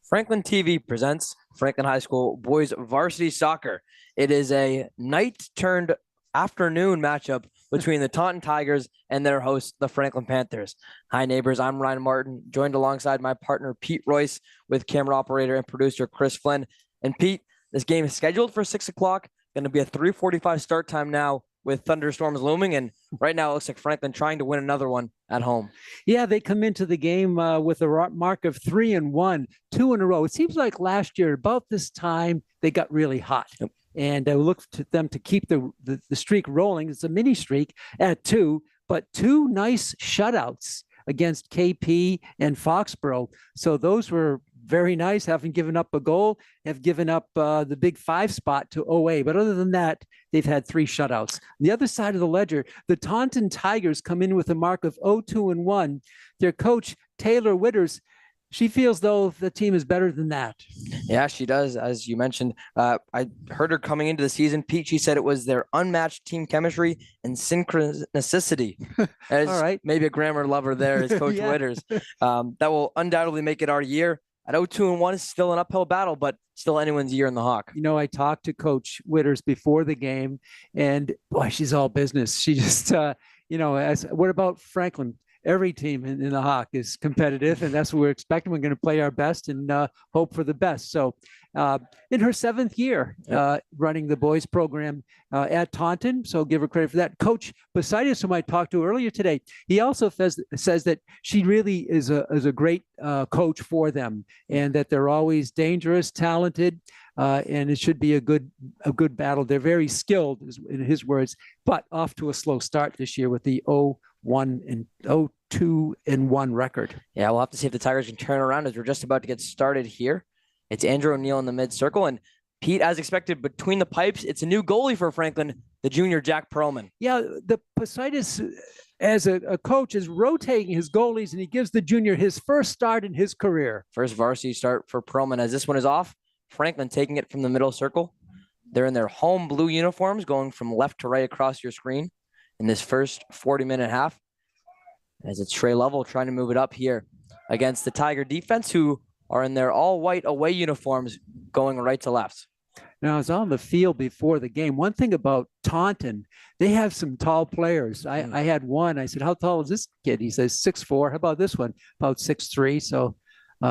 Franklin TV presents Franklin High School boys varsity soccer. It is a night-turned-afternoon matchup between the Taunton Tigers and their hosts, the Franklin Panthers. Hi, neighbors. I'm Ryan Martin, joined alongside my partner, Pete Royce, with camera operator and producer, Chris Flynn. And Pete, this game is scheduled for 6 o'clock. Going to be a 3:45 start time now with thunderstorms looming. And right now it looks like Franklin trying to win another one at home. Yeah, they come into the game with a mark of 3-1, 2 in a row. It seems like last year, about this time, they got really hot. Yep. And I look to them to keep the streak rolling. It's a mini streak at 2, but 2 nice shutouts against KP and Foxborough. So those were very nice, having given up a goal, have given up the big 5 spot to OA. But other than that, they've had 3 shutouts. On the other side of the ledger, the Taunton Tigers come in with a mark of 0-2-1. Their coach, Taylor Witters, she feels though the team is better than that. Yeah, she does. As you mentioned, I heard her coming into the season, Pete, she said it was their unmatched team chemistry and synchronicity. As all right. Maybe a grammar lover there is Coach Yeah. Witters. That will undoubtedly make it our year. At 0-2-1 is still an uphill battle, but still anyone's year in the Hawk. You know, I talked to Coach Witters before the game, and boy, she's all business. She just, what about Franklin? Every team in the Hawk is competitive, and that's what we're expecting. We're going to play our best and hope for the best. So in her 7th year running the boys program at Taunton, so give her credit for that. Coach Varsity, whom I talked to earlier today, he also says that she really is a great coach for them, and that they're always dangerous, talented, and it should be a good battle. They're very skilled, in his words, but off to a slow start this year with the 0-2-1 record. Yeah, we'll have to see if the Tigers can turn around as we're just about to get started here. It's Andrew O'Neill in the mid-circle, and Pete, as expected, between the pipes, it's a new goalie for Franklin, the junior Jack Perlman. Yeah, the Positis, as a coach, is rotating his goalies, and he gives the junior his first start in his career. First varsity start for Perlman. As this one is off, Franklin taking it from the middle circle. They're in their home blue uniforms, going from left to right across your screen in this first 40-minute half. As it's Trey Lovell trying to move it up here against the Tiger defense, who are in their all-white away uniforms going right to left. Now, I was on the field before the game. One thing about Taunton, they have some tall players. I had one. I said, how tall is this kid? He says 6'4". How about this one? About 6'3". So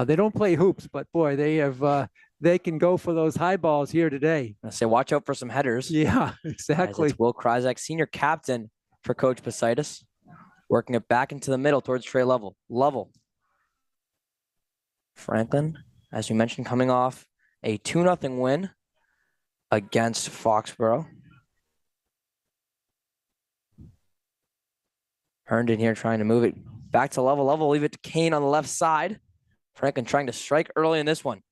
they don't play hoops, but boy, they can go for those high balls here today. I say, watch out for some headers. Yeah, exactly. It's Will Kryzak, senior captain for Coach Positis, working it back into the middle towards Trey Lovell. Franklin, as you mentioned, coming off a 2-0 win against Foxborough. Herndon here trying to move it back to Lovell. Lovell leave it to Kane on the left side. Franklin trying to strike early in this one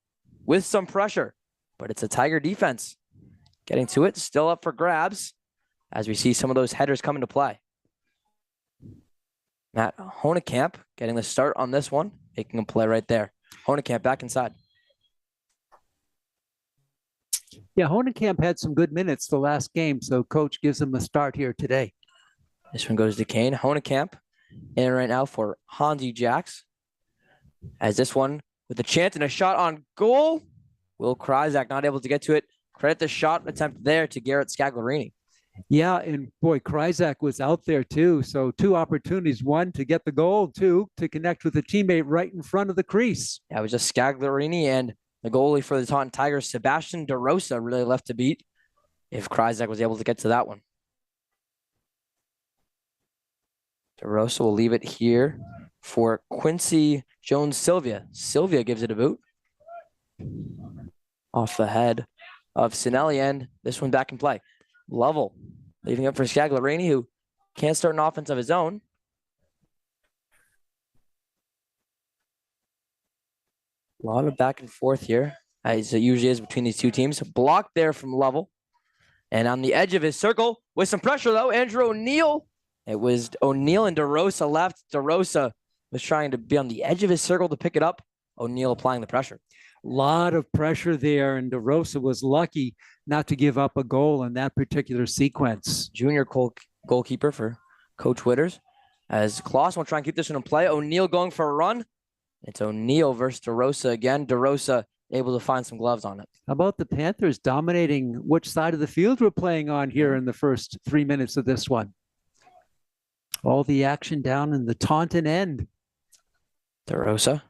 with some pressure, but it's a Tiger defense getting to it, still up for grabs as we see some of those headers come into play. Matt Honekamp getting the start on this one, making a play right there. Honekamp back inside. Yeah, Honekamp had some good minutes the last game, so coach gives him a start here today. This one goes to Kane. Honekamp in right now for Hansi Jacks. As this one with a chance and a shot on goal. Will Kryzak not able to get to it. Credit the shot attempt there to Garrett Scaglarini. Yeah, and boy, Kryzak was out there too. So 2 opportunities, 1 to get the goal, 2 to connect with a teammate right in front of the crease. Yeah, it was just Scaglarini and the goalie for the Taunton Tigers, Sebastian DeRosa, really left to beat if Kryzak was able to get to that one. DeRosa will leave it here for Quincy Jones-Sylvia. Sylvia gives it a boot off the head of Sinelli, and this one back in play. Lovell leaving it for Scaglarini, who can't start an offense of his own. A lot of back and forth here, as it usually is between these two teams. Blocked there from Lovell. And on the edge of his circle, with some pressure though, Andrew O'Neill. It was O'Neill and DeRosa left. DeRosa was trying to be on the edge of his circle to pick it up. O'Neill applying the pressure. A lot of pressure there, and DeRosa was lucky not to give up a goal in that particular sequence. Junior goalkeeper for Coach Witters. As Claus will try and keep this one in play. O'Neill going for a run. It's O'Neal versus DeRosa again. DeRosa able to find some gloves on it. How about the Panthers dominating which side of the field we're playing on here in the first 3 minutes of this one? All the action down in the Taunton end. DeRosa.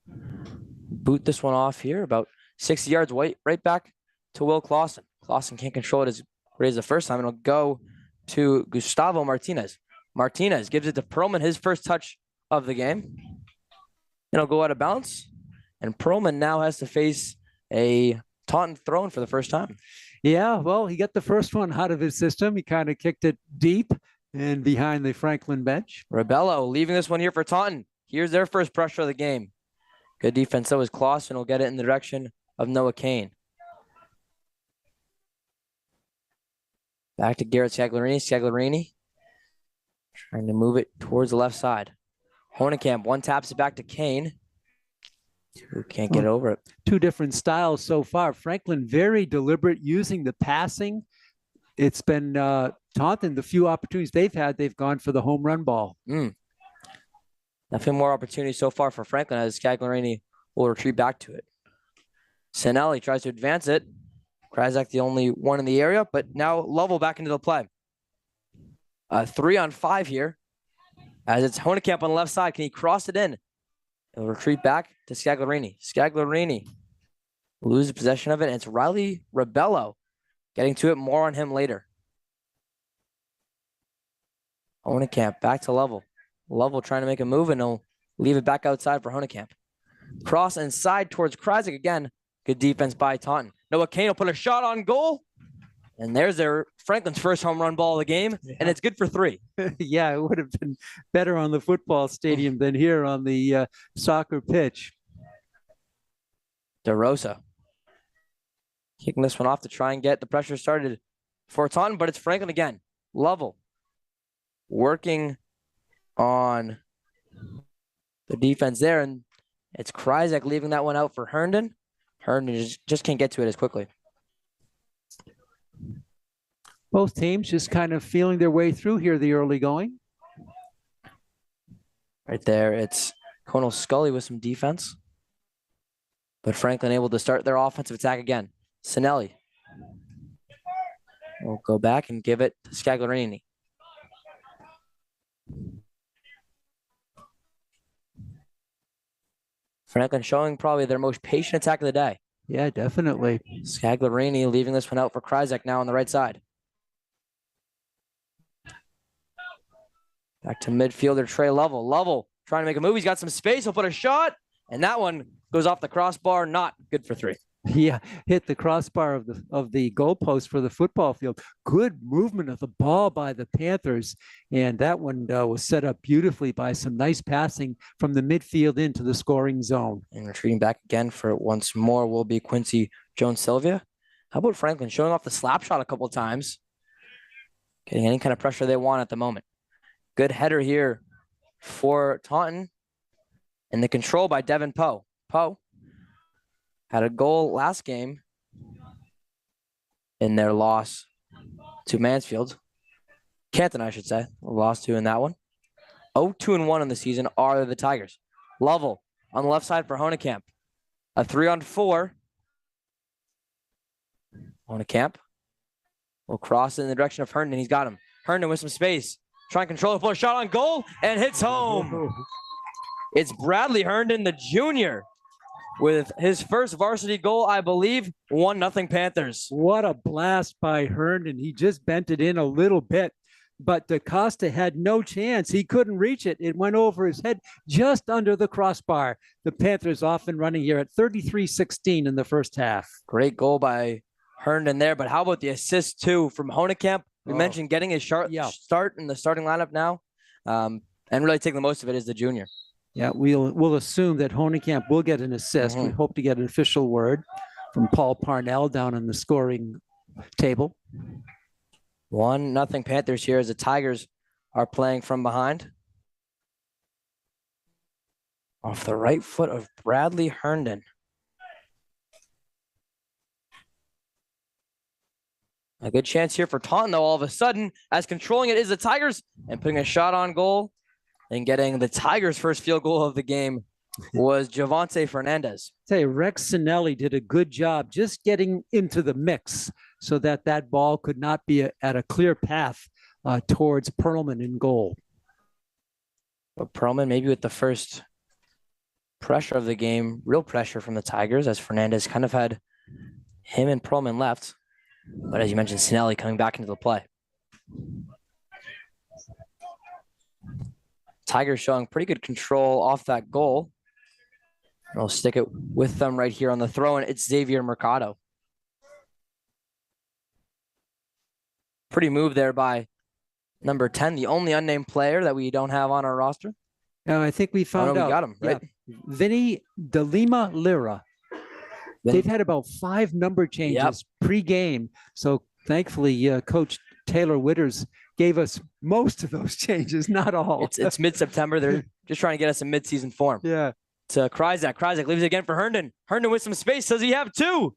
Boot this one off here, about 60 yards right back to Will Clausen. Clausen can't control it as great as the first time. It'll go to Gustavo Martinez. Martinez gives it to Perlman, his first touch of the game. It'll go out of bounds, and Perlman now has to face a Taunton throw-in for the first time. Yeah, well, he got the first one out of his system. He kind of kicked it deep and behind the Franklin bench. Rebello leaving this one here for Taunton. Here's their first pressure of the game. Good defense. So is Clausen. Will get it in the direction of Noah Kane. Back to Garrett Scagliarini. Scagliarini trying to move it towards the left side. Honekamp, one taps it back to Kane. Who can't get over it. Two different styles so far. Franklin very deliberate using the passing. It's been Taunton, the few opportunities they've had, they've gone for the home run ball. Nothing more opportunity so far for Franklin as Scagliarini will retreat back to it. Sinelli tries to advance it. Krajzak the only one in the area, but now Lovell back into the play. 3-on-5 here as it's Honekamp on the left side. Can he cross it in? He'll retreat back to Scagliarini. Scagliarini loses possession of it, and it's Riley Rebello getting to it. More on him later. Honekamp back to Lovell. Lovell trying to make a move, and he'll leave it back outside for Honekamp. Cross inside towards Krajzak again. Good defense by Taunton. Noah Kane will put a shot on goal. And there's their Franklin's first home run ball of the game, and it's good for 3. Yeah, it would have been better on the football stadium than here on the soccer pitch. DeRosa kicking this one off to try and get the pressure started for Taunton, but it's Franklin again. Lovell working on the defense there, and it's Krajzak leaving that one out for Herndon. Herndon just can't get to it as quickly. Both teams just kind of feeling their way through here, the early going. Right there, it's Conal Scully with some defense. But Franklin able to start their offensive attack again. Sinelli will go back and give it to Scagliarini. Franklin showing probably their most patient attack of the day. Yeah, definitely. Scagliarini leaving this one out for Krajzak now on the right side. Back to midfielder Trey Lovell. Lovell trying to make a move. He's got some space. He'll put a shot. And that one goes off the crossbar. Not good for 3. Yeah, hit the crossbar of the goalpost for the football field. Good movement of the ball by the Panthers. And that one was set up beautifully by some nice passing from the midfield into the scoring zone. And retreating back again for it once more will be Quincy Jones-Sylvia. How about Franklin showing off the slap shot a couple of times? Getting any kind of pressure they want at the moment. Good header here for Taunton. And the control by Devin Poe. Poe had a goal last game in their loss to Mansfield. Canton, I should say. Lost to in that one. 0-2-1 in the season are the Tigers. Lovell on the left side for Honekamp. A 3-on-4. Honekamp will cross it in the direction of Herndon. He's got him. Herndon with some space. Trying to control it, put a shot on goal, and hits home. It's Bradley Herndon, the junior, with his first varsity goal, I believe. 1-0 Panthers. What a blast by Herndon. He just bent it in a little bit, but DaCosta had no chance. He couldn't reach it. It went over his head just under the crossbar. The Panthers off and running here at 33-16 in the first half. Great goal by Herndon there, but how about the assist too from Honekamp? We mentioned getting his start in the starting lineup now, and really taking the most of it is the junior. Yeah, we'll assume that Honekamp will get an assist. We hope to get an official word from Paul Parnell down in the scoring table. 1-0 Panthers here as the Tigers are playing from behind. Off the right foot of Bradley Herndon. A good chance here for Taunton, though, all of a sudden, as controlling it is the Tigers and putting a shot on goal and getting the Tigers' first field goal of the game was Javonte Fernandez. Say Rex Sinelli did a good job just getting into the mix so that that ball could not be at a clear path towards Perlman in goal. But Perlman maybe with the first pressure of the game, real pressure from the Tigers, as Fernandez kind of had him and Perlman left. But as you mentioned, Sinelli coming back into the play. Tigers showing pretty good control off that goal. I'll stick it with them right here on the throw, and it's Xavier Mercado. Pretty move there by number 10, the only unnamed player that we don't have on our roster. I think we found out. We got him, right? Yeah. Vinny De Lima Lira. They've had about 5 number changes pre-game. So thankfully, Coach Taylor Witters gave us most of those changes, not all. It's mid-September. They're just trying to get us in mid-season form. Yeah. To Kryzak. Kryzak leaves it again for Herndon. Herndon with some space. Does he have 2?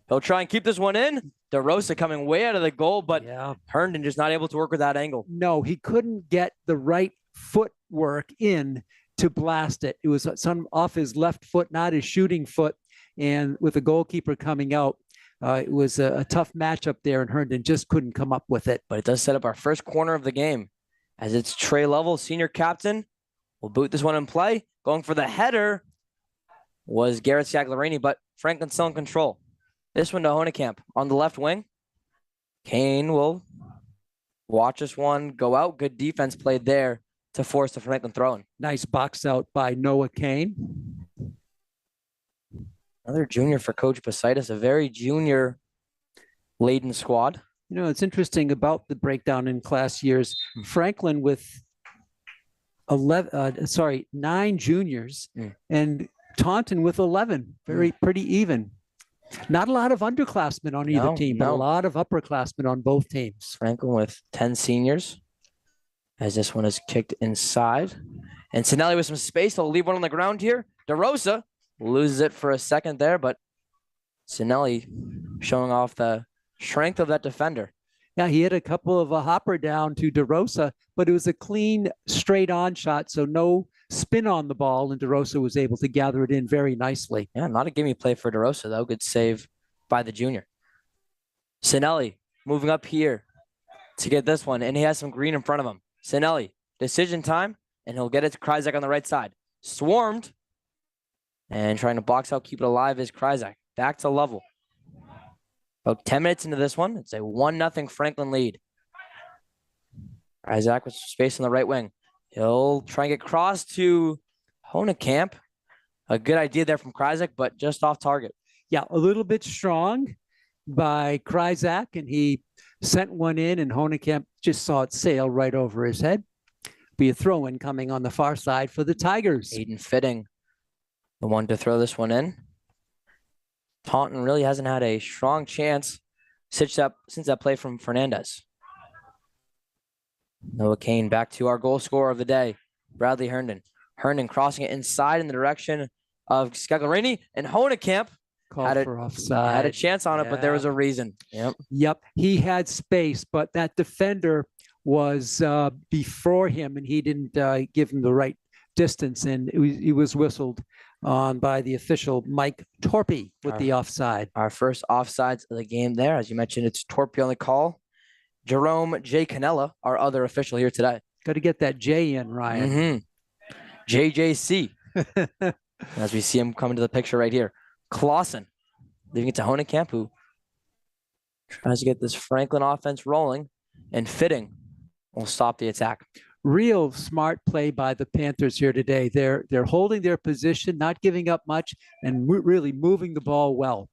He'll try and keep this one in. DeRosa coming way out of the goal, but Herndon just not able to work with that angle. No, he couldn't get the right footwork in to blast it. It was some off his left foot, not his shooting foot. And with the goalkeeper coming out, it was a tough matchup there, and Herndon just couldn't come up with it. But it does set up our first corner of the game, as it's Trey Lovell, senior captain. We'll boot this one in play. Going for the header was Garrett Scagliarini, but Franklin still in control. This one to Honekamp on the left wing. Kane will watch this one go out. Good defense played there to force the Franklin throw-in. Nice box out by Noah Kane. Another junior for Coach Basitis, a very junior-laden squad. You know, it's interesting about the breakdown in class years. Franklin with 9 juniors and Taunton with 11. Pretty even. Not a lot of underclassmen on either team, but a lot of upperclassmen on both teams. Franklin with 10 seniors, as this one is kicked inside. And Sinelli with some space. They'll leave one on the ground here. DeRosa loses it for a second there, but Sinelli showing off the strength of that defender. Yeah, he had a couple of a hopper down to DeRosa, but it was a clean, straight-on shot, so no spin on the ball, and DeRosa was able to gather it in very nicely. Yeah, not a gimme play for DeRosa, though. Good save by the junior. Sinelli moving up here to get this one, and he has some green in front of him. Sinelli, decision time, and he'll get it to Kryzak on the right side. Swarmed, and trying to box out, keep it alive is Kryzak. Back to Lovell. About 10 minutes into this one, it's a 1-0 Franklin lead. Kryzak with space on the right wing. He'll try and get cross to Honekamp. A good idea there from Kryzak, but just off target. Yeah, a little bit strong by Kryzak, and he sent one in, and Honekamp just saw it sail right over his head. Be a throw-in coming on the far side for the Tigers. Aiden Fitting, the one to throw this one in. Taunton really hasn't had a strong chance since that play from Fernandez. Noah Kane back to our goal scorer of the day, Bradley Herndon. Herndon crossing it inside in the direction of Scagliarini, and Honekamp had a chance on it, but there was a reason. Yep. He had space, but that defender was before him, and he didn't give him the right distance, and he was whistled on by the official Mike Torpy with the offside. Our first offsides of the game there. As you mentioned, it's Torpy on the call. Jerome J. Canella, our other official here today. Got to get that J in, Ryan. JJC. As we see him come into the picture right here. Clausen, leaving it to Honekamp, who tries to get this Franklin offense rolling, and Fitting will stop the attack. Real smart play by the Panthers here today. They're holding their position, not giving up much, and really moving the ball well.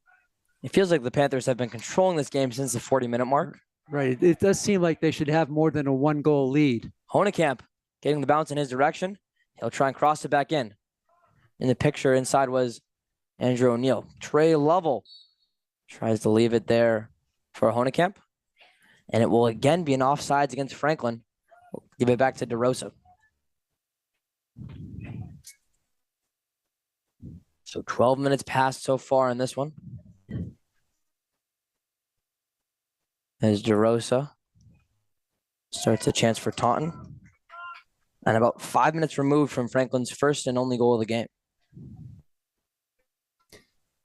It feels like the Panthers have been controlling this game since the 40-minute mark. Right. It does seem like they should have more than a 1-goal lead. Honekamp getting the bounce in his direction. He'll try and cross it back in. In the picture inside was Andrew O'Neill. Trey Lovell tries to leave it there for Honekamp. And it will again be an offsides against Franklin. We'll give it back to DeRosa. So 12 minutes passed so far in this one. As DeRosa starts a chance for Taunton. And about 5 minutes removed from Franklin's first and only goal of the game.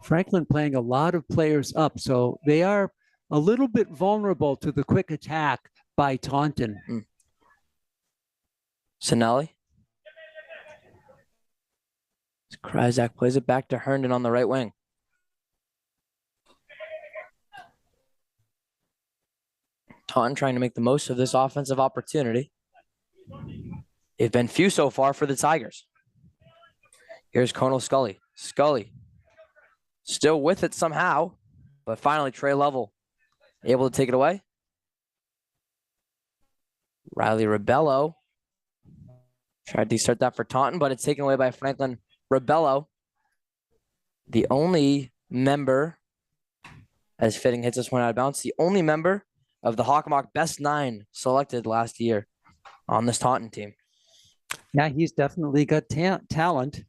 Franklin playing a lot of players up, so they are a little bit vulnerable to the quick attack by Taunton. Sinelli. Kryzak plays it back to Herndon on the right wing. Taunton trying to make the most of this offensive opportunity. They've been few so far for the Tigers. Here's Colonel Scully. Scully still with it somehow, but finally Trey Level able to take it away. Riley Rebello tried to start that for Taunton, but it's taken away by Franklin Rebello. The only member, as Fitting hits this one out of bounds, the only member of the Hockomock Best 9 selected last year on this Taunton team. Yeah, he's definitely got talent.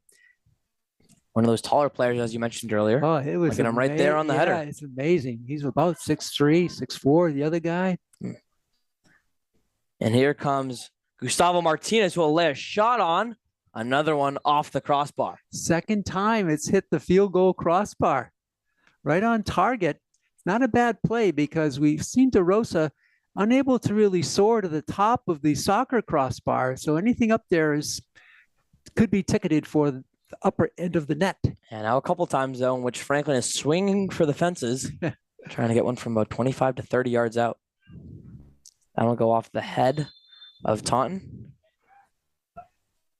One of those taller players, as you mentioned earlier. Oh, it was him right there on the header. It's amazing. He's about 6'3", 6'4", the other guy. And here comes Gustavo Martinez, who will lay a shot on. Another one off the crossbar. Second time it's hit the field goal crossbar. Right on target. Not a bad play because we've seen DeRosa unable to really soar to the top of the soccer crossbar. So anything up there could be ticketed for the upper end of the net. And now a couple times, though, in which Franklin is swinging for the fences, trying to get one from about 25 to 30 yards out. That'll go off the head of Taunton.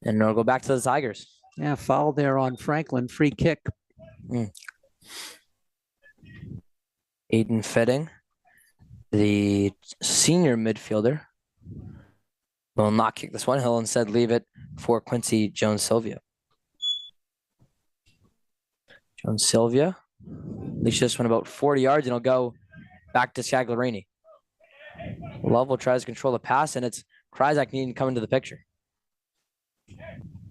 And it'll go back to the Tigers. Yeah, foul there on Franklin. Free kick. Aiden Fitting, the senior midfielder, will not kick this one. He'll instead leave it for Quincy Jones-Sylvia. Jones-Sylvia leash this one about 40 yards, and it'll go back to Scagliarini. Lovell tries to control the pass, and it's Kryzak needing to come into the picture.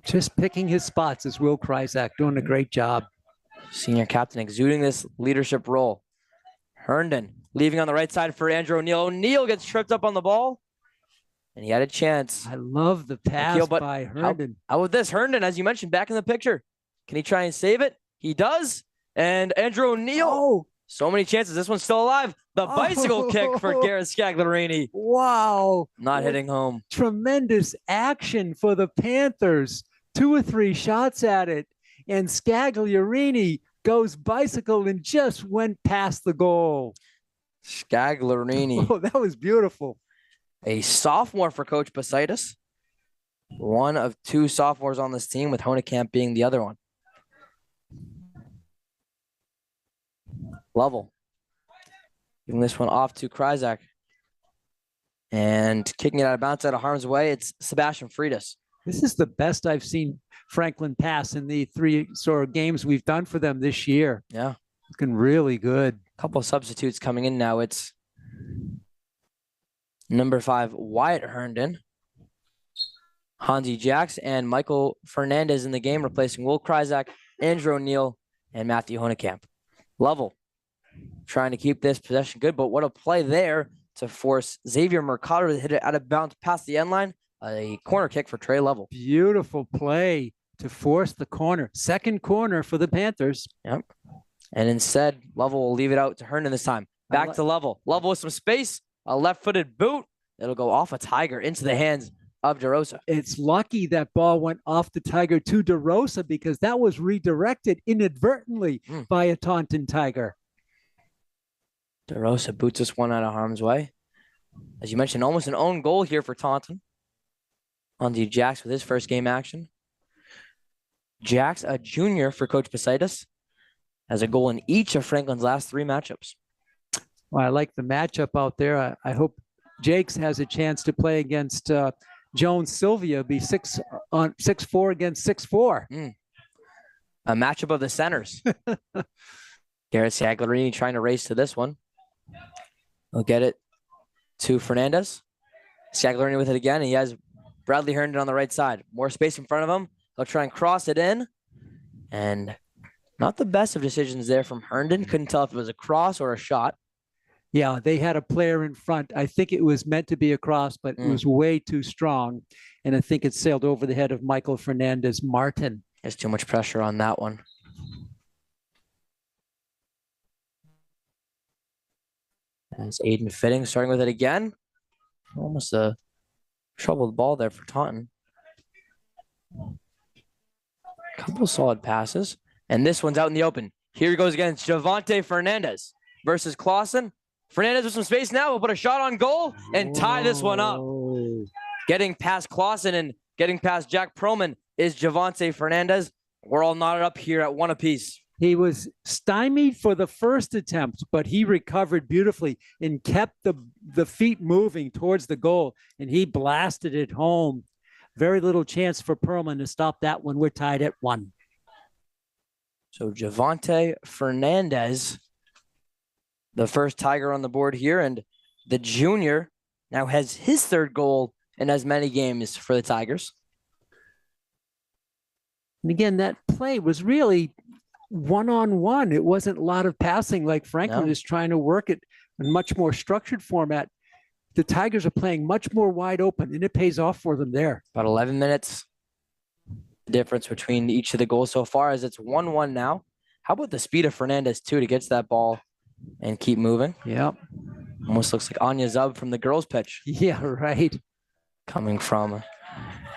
Just picking his spots is Will Kryzak, doing a great job. Senior captain exuding this leadership role. Herndon leaving on the right side for Andrew O'Neill. O'Neill gets tripped up on the ball, and he had a chance. I love the pass by Herndon. How with this? Herndon, as you mentioned, back in the picture. Can he try and save it? He does. And Andrew O'Neill. So many chances. This one's still alive. The bicycle kick for Garrett Scagliarini. Wow. Not hitting home. Tremendous action for the Panthers. 2 or 3 shots at it. And Scagliarini goes bicycle and just went past the goal. Scagliarini. Oh, that was beautiful. A sophomore for Coach Basitis. One of 2 sophomores on this team, with Honekamp being the other one. Level. Giving this one off to Kryzak. And kicking it out of bounds out of harm's way, it's Sebastian Freitas. This is the best I've seen Franklin pass in the 3 sort of games we've done for them this year. Yeah. Looking really good. A couple of substitutes coming in now. It's number 5, Wyatt Herndon, Hansi Jacks, and Michael Fernandez in the game, replacing Will Kryzak, Andrew O'Neill, and Matthew Honekamp. Level. Trying to keep this possession good, but what a play there to force Xavier Mercado to hit it out of bounds past the end line. A corner kick for Trey Level. Beautiful play to force the corner. Second corner for the Panthers. Yep. And instead, Level will leave it out to Herndon this time. Back to Level. Level with some space. A left-footed boot. It'll go off a Tiger into the hands of DeRosa. It's lucky that ball went off the Tiger to DeRosa, because that was redirected inadvertently by a Taunton Tiger. DeRosa boots this one out of harm's way. As you mentioned, almost an own goal here for Taunton. On to Jax with his first game action. Jax, a junior for Coach Basitis, has a goal in each of Franklin's last 3 matchups. Well, I like the matchup out there. I hope Jakes has a chance to play against Jones Sylvia, be 6'4" against 6'4". A matchup of the centers. Garrett Scagliarini trying to race to this one. He'll get it to Fernandez. Scagliarini with it again. He has Bradley Herndon on the right side. More space in front of him. He'll try and cross it in. And not the best of decisions there from Herndon. Couldn't tell if it was a cross or a shot. Yeah, they had a player in front. I think it was meant to be a cross, but it was way too strong. And I think it sailed over the head of Michael Fernandez Martin. There's too much pressure on that one. As Aiden Fitting starting with it again. Almost a troubled ball there for Taunton. Couple solid passes. And this one's out in the open. Here he goes against Javante Fernandez versus Clausen. Fernandez with some space now. Will put a shot on goal and tie this one up. Getting past Clausen and getting past Jack Perlman is Javante Fernandez. We're all knotted up here at 1 apiece. He was stymied for the first attempt, but he recovered beautifully and kept the feet moving towards the goal, and he blasted it home. Very little chance for Perlman to stop that one. We're tied at 1. So Javante Fernandez, the first Tiger on the board here, and the junior now has his 3rd goal in as many games for the Tigers. And again, that play was really one-on-one. It wasn't a lot of passing like Franklin is trying to work it in much more structured format. The Tigers are playing much more wide open, and it pays off for them there. About 11 minutes difference between each of the goals so far, as it's 1-1 now. How about the speed of Fernandez, too, to get to that ball and keep moving? Yep. Almost looks like Anya Zub from the girls' pitch. Yeah, right. Coming from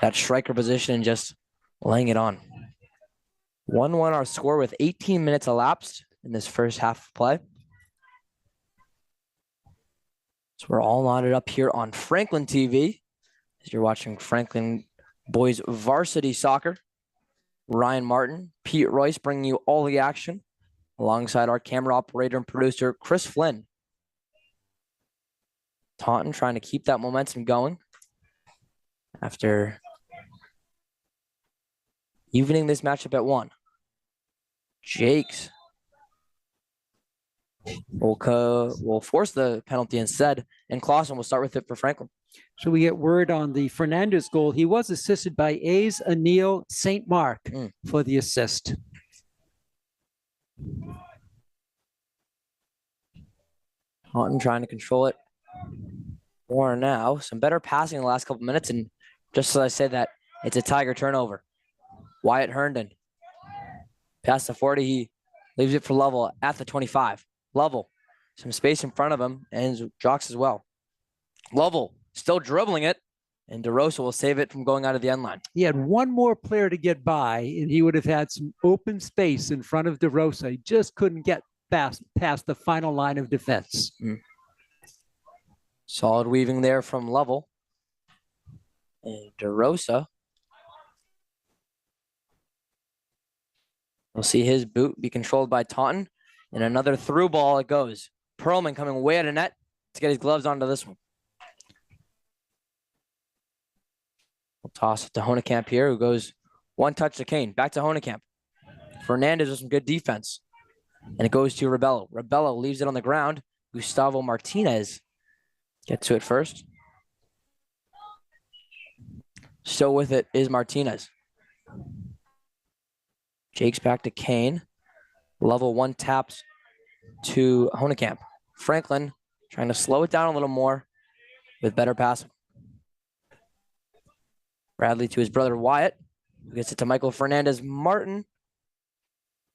that striker position and just laying it on. 1-1 our score with 18 minutes elapsed in this first half of play. So we're all knotted up here on Franklin TV as you're watching Franklin Boys Varsity Soccer. Ryan Martin, Pete Royce bringing you all the action alongside our camera operator and producer, Chris Flynn. Taunton trying to keep that momentum going after evening this matchup at 1. Jakes will force the penalty instead, and Clausen will start with it for Franklin. So we get word on the Fernandez goal. He was assisted by A's Anil St. Mark for the assist. Taunton trying to control it more now. Some better passing in the last couple minutes, and just as I said that, it's a Tiger turnover. Wyatt Herndon. Past the 40, he leaves it for Lovell at the 25. Lovell, some space in front of him, and Jocks as well. Lovell still dribbling it, and DeRosa will save it from going out of the end line. He had one more player to get by, and he would have had some open space in front of DeRosa. He just couldn't get past the final line of defense. Solid weaving there from Lovell. And DeRosa. We'll see his boot be controlled by Taunton. And another through ball it goes. Perlman coming way out of net to get his gloves onto this one. We'll toss it to Honekamp here, who goes one touch to Kane. Back to Honekamp. Fernandez with some good defense. And it goes to Rebello. Rebello leaves it on the ground. Gustavo Martinez gets to it first. So with it is Martinez. Jake's back to Kane. Level one taps to Honekamp. Franklin trying to slow it down a little more with better passing. Bradley to his brother Wyatt, who gets it to Michael Fernandez Martin.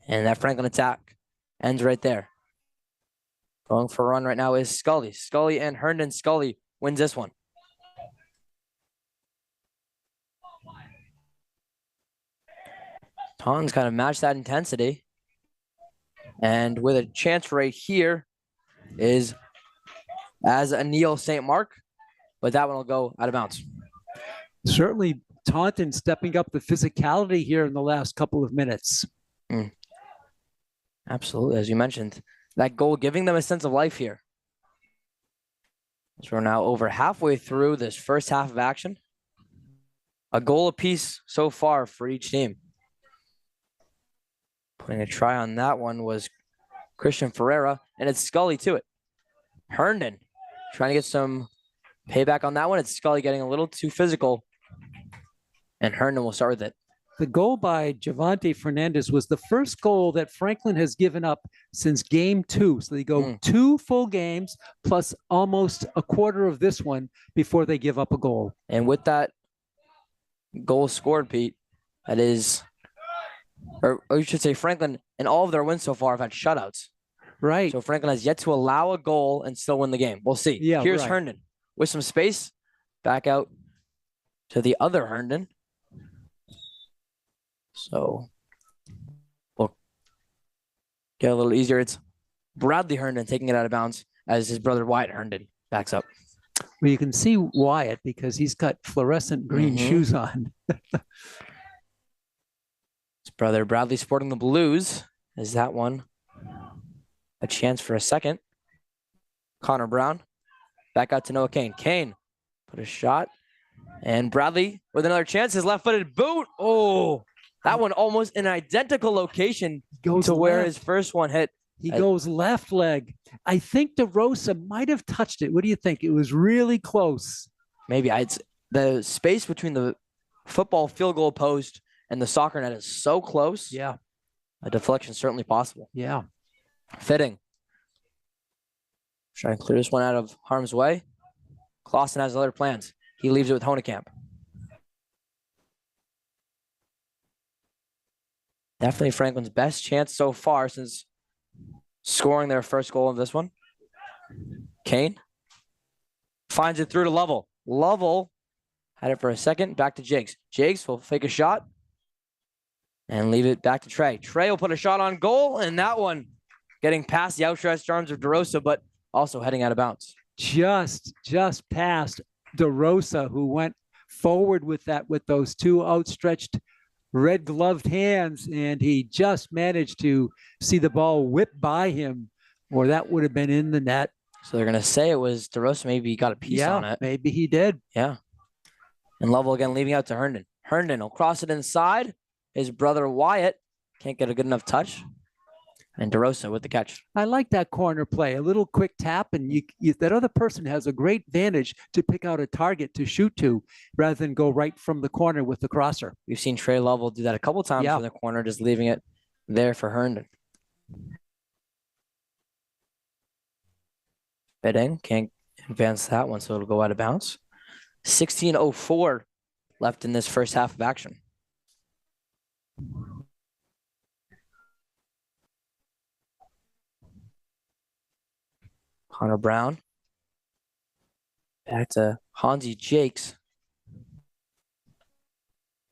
And that Franklin attack ends right there. Going for a run right now is Scully. Scully and Herndon. Scully wins this one. Taunton's kind of matched that intensity. And with a chance right here is as Anil St. Mark, but that one will go out of bounds. Certainly Taunton stepping up the physicality here in the last couple of minutes. Absolutely, as you mentioned. That goal giving them a sense of life here. So we're now over halfway through this first half of action. A goal apiece so far for each team. Putting a try on that one was Christian Ferreira, and it's Scully to it. Herndon trying to get some payback on that one. It's Scully getting a little too physical, and Herndon will start with it. The goal by Javante Fernandez was the first goal that Franklin has given up since game 2. So they go 2 full games plus almost a quarter of this one before they give up a goal. And with that goal scored, Pete, that is, or you should say Franklin, and all of their wins so far have had shutouts. Right. So Franklin has yet to allow a goal and still win the game. We'll see. Yeah, Here's right. Herndon with some space. Back out to the other Herndon. So we'll get a little easier. It's Bradley Herndon taking it out of bounds as his brother Wyatt Herndon backs up. Well, you can see Wyatt because he's got fluorescent green shoes on. His brother Bradley sporting the blues. Is that one a chance for a second? Connor Brown back out to Noah Kane. Kane put a shot. And Bradley with another chance. His left-footed boot. Oh, that one almost in an identical location to where his first one hit. He goes left leg. I think DeRosa might have touched it. What do you think? It was really close. Maybe. It's the space between the football field goal post and the soccer net is so close. Yeah. A deflection certainly possible. Yeah. Fitting. Trying to clear this one out of harm's way. Clausen has other plans. He leaves it with Honekamp. Definitely Franklin's best chance so far since scoring their first goal of this one. Kane finds it through to Lovell. Lovell had it for a second. Back to Jakes. Jakes will fake a shot and leave it back to Trey. Trey will put a shot on goal, and that one getting past the outstretched arms of DeRosa, but also heading out of bounds. Just past DeRosa, who went forward with those two outstretched red gloved hands, and he just managed to see the ball whip by him, or that would have been in the net. So they're going to say it was DeRosa. Maybe he got a piece on it. Maybe he did. Yeah. And Lovell again leaving out to Herndon. Herndon will cross it inside. His brother Wyatt can't get a good enough touch. And DeRosa with the catch. I like that corner play. A little quick tap, and that other person has a great vantage to pick out a target to shoot to rather than go right from the corner with the crosser. We've seen Trey Lovell do that a couple times from the corner, just leaving it there for Herndon. Fitting can't advance that one, so it'll go out of bounds. 16:04 left in this first half of action. Connor Brown. Back to Hansi Jakes.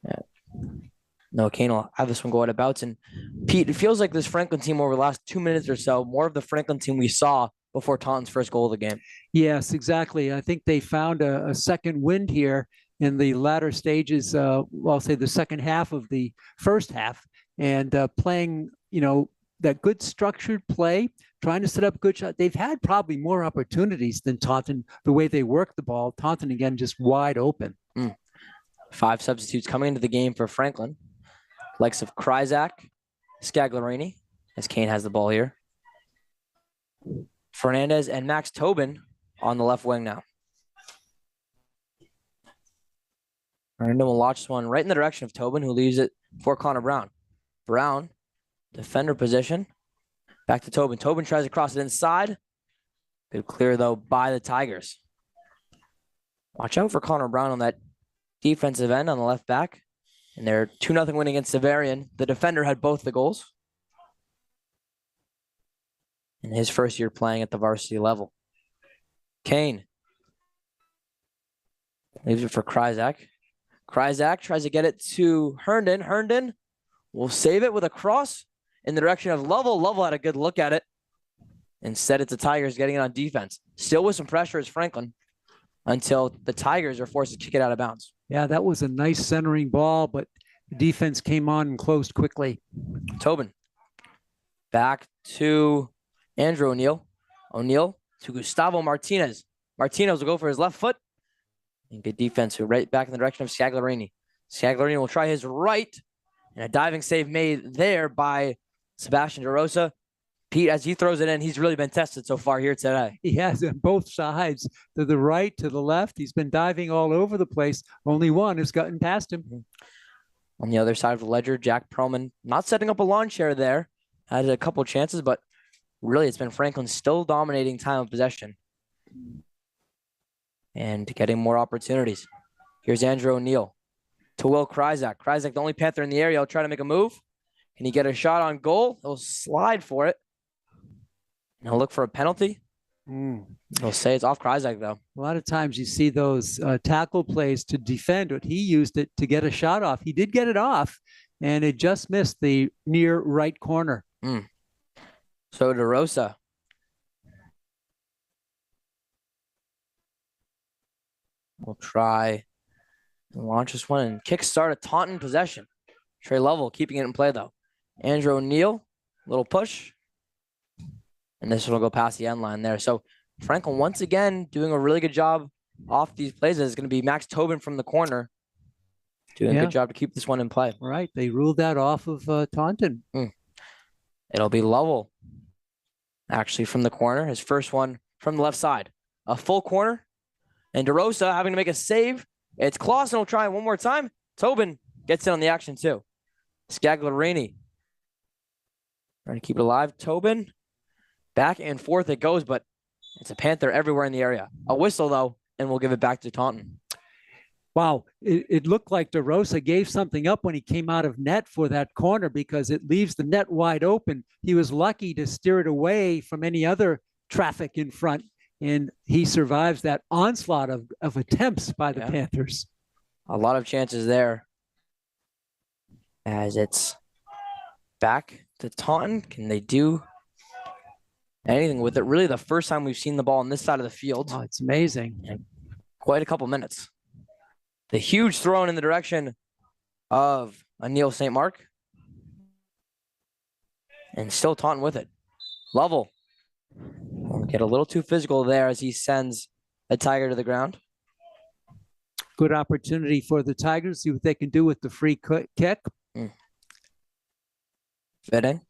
Yeah. No, Kane will have this one go out of bounds. And Pete, it feels like this Franklin team over the last 2 minutes or so, more of the Franklin team we saw before Taunton's first goal of the game. Yes, exactly. I think they found a second wind here in the latter stages, I'll say the second half of the first half, and playing, that good structured play, trying to set up good shot. They've had probably more opportunities than Taunton, the way they work the ball. Taunton, again, just wide open. 5 substitutes coming into the game for Franklin. Likes of Kryzak, Scagliarini, as Kane has the ball here. Fernandez and Max Tobin on the left wing now. Herndon will launch this one right in the direction of Tobin, who leaves it for Connor Brown. Brown, defender position. Back to Tobin. Tobin tries to cross it inside. Good clear, though, by the Tigers. Watch out for Connor Brown on that defensive end on the left back. And they're 2-0 win against Severian. The defender had both the goals in his first year playing at the varsity level. Kane leaves it for Kryzak. Kryzak tries to get it to Herndon. Herndon will save it with a cross in the direction of Lovell. Lovell had a good look at it. Instead, it's the Tigers getting it on defense. Still with some pressure is Franklin until the Tigers are forced to kick it out of bounds. Yeah, that was a nice centering ball, but the defense came on and closed quickly. Tobin. Back to Andrew O'Neill. O'Neill to Gustavo Martinez. Martinez will go for his left foot. And good defense right back in the direction of Scagliarini. Scagliarini will try his right. And a diving save made there by Sebastian DeRosa. Pete, as he throws it in, he's really been tested so far here today. He has on both sides, to the right, to the left. He's been diving all over the place. Only one has gotten past him. On the other side of the ledger, Jack Perlman not setting up a lawn chair there. Had a couple chances, but really it's been Franklin still dominating time of possession and getting more opportunities. Here's Andrew O'Neill to Will Kryzak. Kryzak, the only Panther in the area, will try to make a move. Can he get a shot on goal? He'll slide for it. He'll look for a penalty. He'll say it's off Kryzak, though. A lot of times you see those tackle plays to defend, but he used it to get a shot off. He did get it off, and it just missed the near right corner. So DeRosa. We'll try and launch this one and kickstart a Taunton possession. Trey Lovell keeping it in play, though. Andrew O'Neill, little push. And this one will go past the end line there. So Franklin, once again, doing a really good job off these plays. It's going to be Max Tobin from the corner. Doing a good job to keep this one in play. Right. They ruled that off of Taunton. It'll be Lovell, actually, from the corner. His first one from the left side. A full corner. And DeRosa having to make a save. It's Clausen will try one more time. Tobin gets in on the action, too. Scagliarini trying to keep it alive. Tobin, back and forth it goes, but it's a Panther everywhere in the area. A whistle, though, and we'll give it back to Taunton. Wow, it looked like DeRosa gave something up when he came out of net for that corner because it leaves the net wide open. He was lucky to steer it away from any other traffic in front, and he survives that onslaught of attempts by the Panthers. A lot of chances there as it's back to Taunton. Can they do anything with it? Really the first time we've seen the ball on this side of the field. Oh, it's amazing. In quite a couple minutes. The huge throw in the direction of Neil St. Mark. And still Taunton with it. Lovell will get a little too physical there as he sends a Tiger to the ground. Good opportunity for the Tigers. See what they can do with the free kick. Fitting.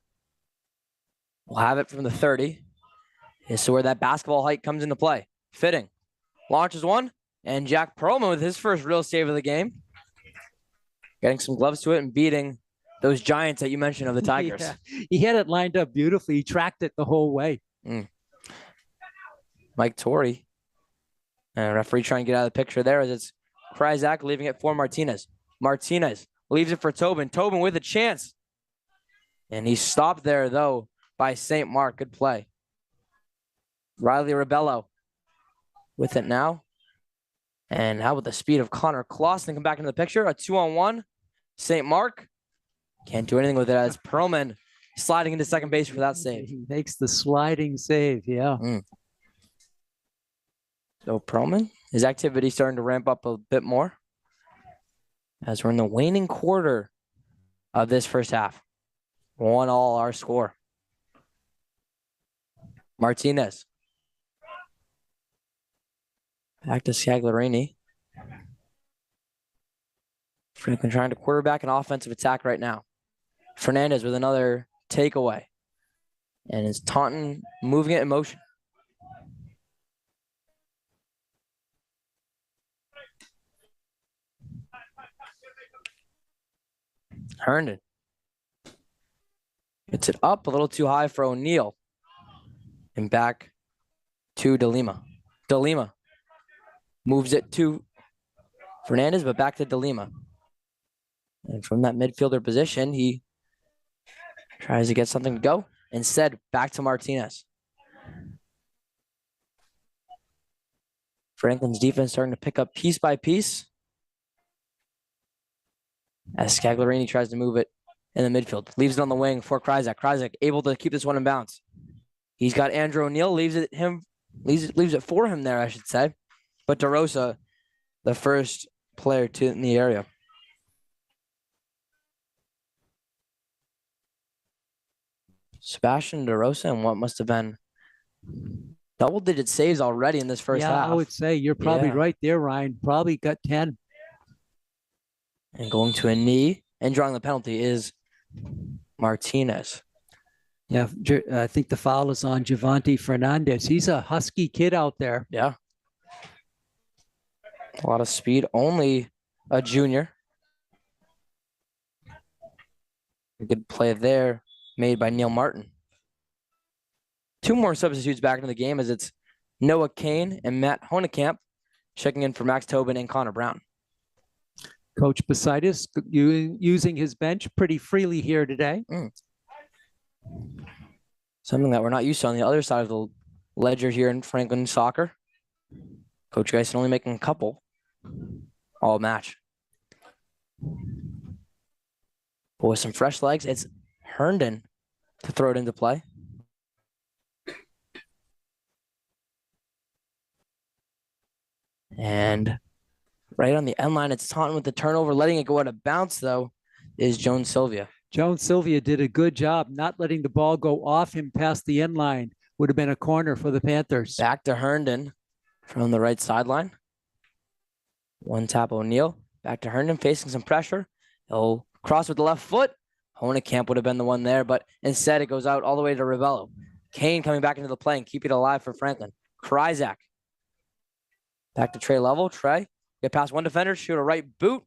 We'll have it from the 30. This is where that basketball height comes into play. Fitting. Launches one. And Jack Perlman with his first real save of the game. Getting some gloves to it and beating those giants that you mentioned of the Tigers. He had it lined up beautifully. He tracked it the whole way. Mike Torrey. And referee trying to get out of the picture there as it's Kryzak leaving it for Martinez. Martinez leaves it for Tobin. Tobin with a chance. And he's stopped there, though, by St. Mark. Good play. Riley Rebello with it now. And how about the speed of Connor Clausen come back into the picture? A 2-on-1. St. Mark can't do anything with it as Perlman sliding into second base for that save. He makes the sliding save, So Perlman, his activity starting to ramp up a bit more as we're in the waning quarter of this first half. 1-1 our score. Martinez. Back to Scagliarini. Franklin trying to quarterback an offensive attack right now. Fernandez with another takeaway. And it's Taunton moving it in motion. Herndon. Gets it up a little too high for O'Neill. And back to DeLima. DeLima moves it to Fernandez, but back to DeLima. And from that midfielder position, he tries to get something to go. Instead, back to Martinez. Franklin's defense starting to pick up piece by piece as Scagliarini tries to move it in the midfield. Leaves it on the wing for Kryzak. Kryzak able to keep this one in bounds. He's got Andrew O'Neill, leaves it for him there, I should say. But DeRosa, the first player in the area. Sebastian DeRosa and what must have been double-digit saves already in this first half. I would say you're probably right there, Ryan. Probably got 10. And going to a knee and drawing the penalty is Martinez. Yeah, I think the foul is on Javonte Fernandez. He's a husky kid out there. Yeah. A lot of speed. Only a junior. A good play there made by Neil Martin. Two more substitutes back into the game as it's Noah Kane and Matt Honekamp checking in for Max Tobin and Connor Brown. Coach Basitis using his bench pretty freely here today. Something that we're not used to on the other side of the ledger here in Franklin soccer. Coach Geisen only making a couple all match. But with some fresh legs, it's Herndon to throw it into play. And right on the end line, it's Taunton with the turnover. Letting it go out of bounds, though, is Joan Sylvia. Joan Sylvia did a good job not letting the ball go off him past the end line. Would have been a corner for the Panthers. Back to Herndon from the right sideline. One tap O'Neill. Back to Herndon, facing some pressure. He'll cross with the left foot. Honekamp would have been the one there, but instead it goes out all the way to Ravello. Kane coming back into the play and keep it alive for Franklin. Kryzak. Back to Trey Level. Trey, get past one defender, shoot a right boot.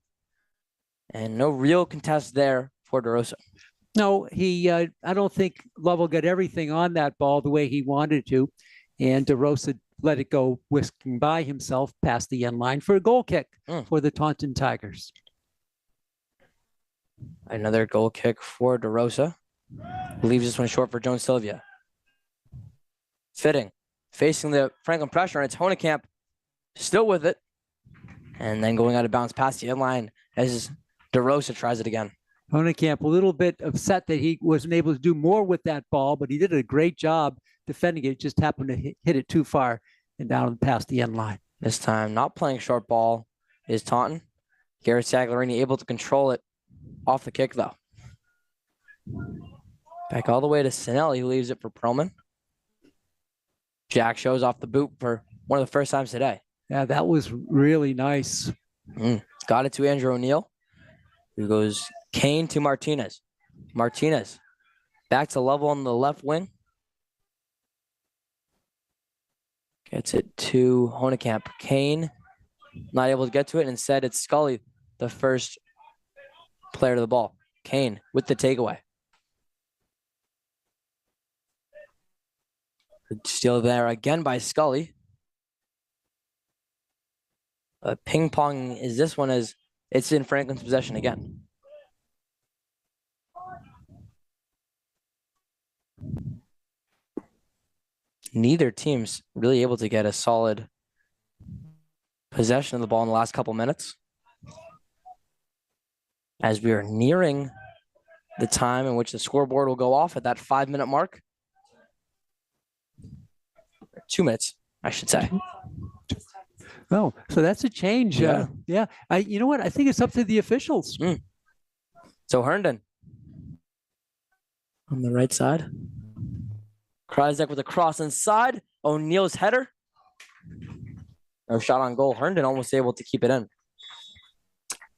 And no real contest there for DeRosa. No, I don't think Lovell got everything on that ball the way he wanted to. And DeRosa let it go whisking by himself past the end line for a goal kick for the Taunton Tigers. Another goal kick for DeRosa. Leaves this one short for Joan Sylvia. Fitting. Facing the Franklin pressure, and it's Honekamp still with it. And then going out of bounds past the end line as DeRosa tries it again. Honekamp a little bit upset that he wasn't able to do more with that ball, but he did a great job defending it. Just happened to hit it too far and down past the end line. This time, not playing short ball is Taunton. Garrett Saglarini able to control it off the kick, though. Back all the way to Sinelli, who leaves it for Perlman. Jack shows off the boot for one of the first times today. Yeah, that was really nice. Got it to Andrew O'Neill, who goes Kane to Martinez. Martinez back to Level on the left wing. Gets it to Honekamp. Kane not able to get to it. Instead, it's Scully, the first player to the ball. Kane with the takeaway. Steal there again by Scully. Ping pong is this one as it's in Franklin's possession again. Neither team's really able to get a solid possession of the ball in the last couple minutes. As we are nearing the time in which the scoreboard will go off at that 5-minute mark. 2 minutes, I should say. Oh, so that's a change. Yeah. You know what? I think it's up to the officials. So Herndon on the right side. Kryzak with a cross inside. O'Neill's header. No shot on goal. Herndon almost able to keep it in.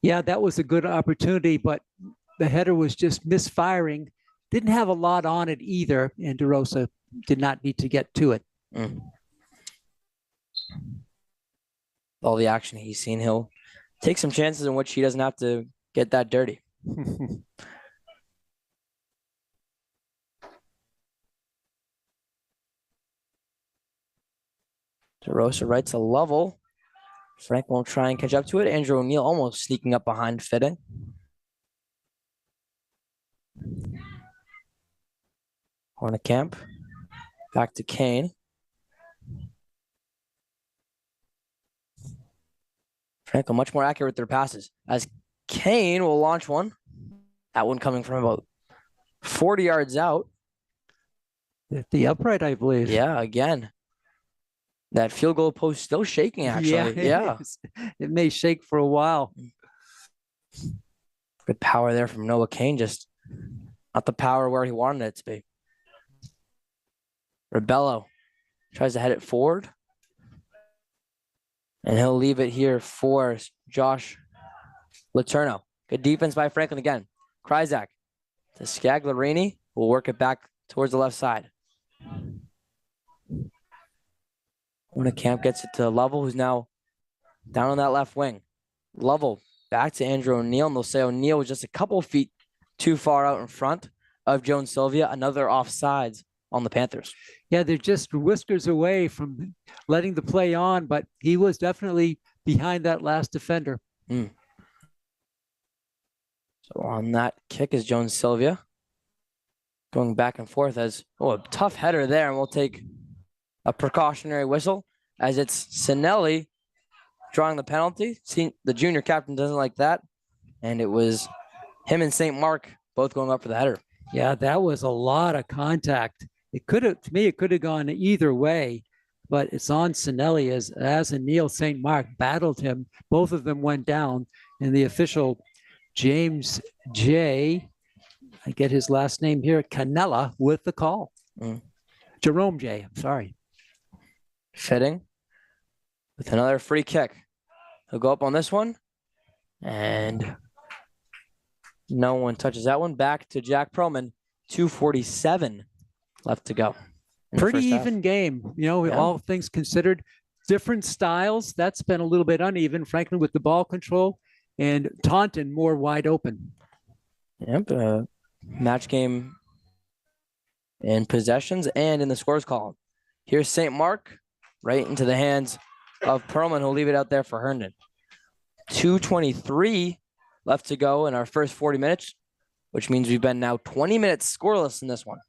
Yeah, that was a good opportunity, but the header was just misfiring. Didn't have a lot on it either, and DeRosa did not need to get to it. All the action he's seen, he'll take some chances in which he doesn't have to get that dirty. DeRosa right to Level. Frank won't try and catch up to it. Andrew O'Neill almost sneaking up behind Fitting. Honekamp. Back to Kane. Frank much more accurate with their passes. As Kane will launch one. That one coming from about 40 yards out. At the upright, I believe. Yeah, again. That field goal post still shaking, actually. Yeah. It may shake for a while. Good power there from Noah Kane, just not the power where he wanted it to be. Rebello tries to head it forward. And he'll leave it here for Josh Letourneau. Good defense by Franklin again. Kryzak to Scagliarini. Will work it back towards the left side. Honekamp gets it to Level, who's now down on that left wing. Level back to Andrew O'Neill, and they'll say O'Neill was just a couple feet too far out in front of Joan Sylvia. Another offsides on the Panthers. Yeah, they're just whiskers away from letting the play on, but he was definitely behind that last defender. So on that kick is Joan Sylvia. going back and forth as, a tough header there, and we'll take a precautionary whistle as it's Sinelli drawing the penalty. See, the junior captain doesn't like that, and it was him and St. Mark both going up for the header. Yeah, that was a lot of contact. It could have, to me, it could have gone either way, but it's on Sinelli as Neil St. Mark battled him. Both of them went down, and the official, James J., I get his last name here, Canella, with the call. Jerome J., I'm sorry. Fitting with another free kick. He'll go up on this one, and no one touches that one. Back to Jack Perlman. 2:47 left to go. Pretty even game, all things considered. Different styles. That's been a little bit uneven, Franklin with the ball control, and Taunton more wide open. Yep. Match game in possessions and in the scores column. Here's St. Mark right into the hands of Perlman, who'll leave it out there for Herndon. 2:23 left to go in our first 40 minutes, which means we've been now 20 minutes scoreless in this one.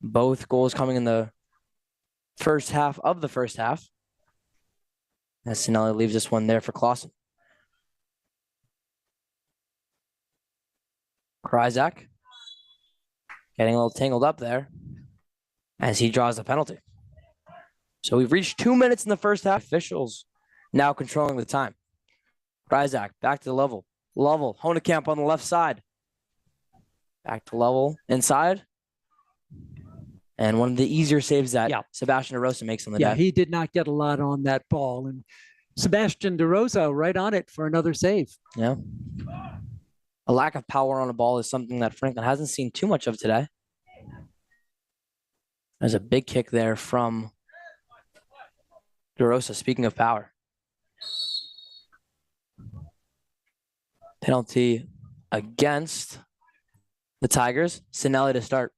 Both goals coming in the first half of the first half. As Sinelli leaves this one there for Clausen. Kryzak getting a little tangled up there as he draws the penalty. So we've reached 2 minutes in the first half. Officials now controlling the time. Kryzak back to the level. Honekamp on the left side. Back to level inside. And one of the easier saves that Sebastian DeRosa makes on the day. He did not get a lot on that ball. And Sebastian DeRosa right on it for another save. Yeah. A lack of power on a ball is something that Franklin hasn't seen too much of today. There's a big kick there from DeRosa, speaking of power. Penalty against the Tigers. Sinelli to start.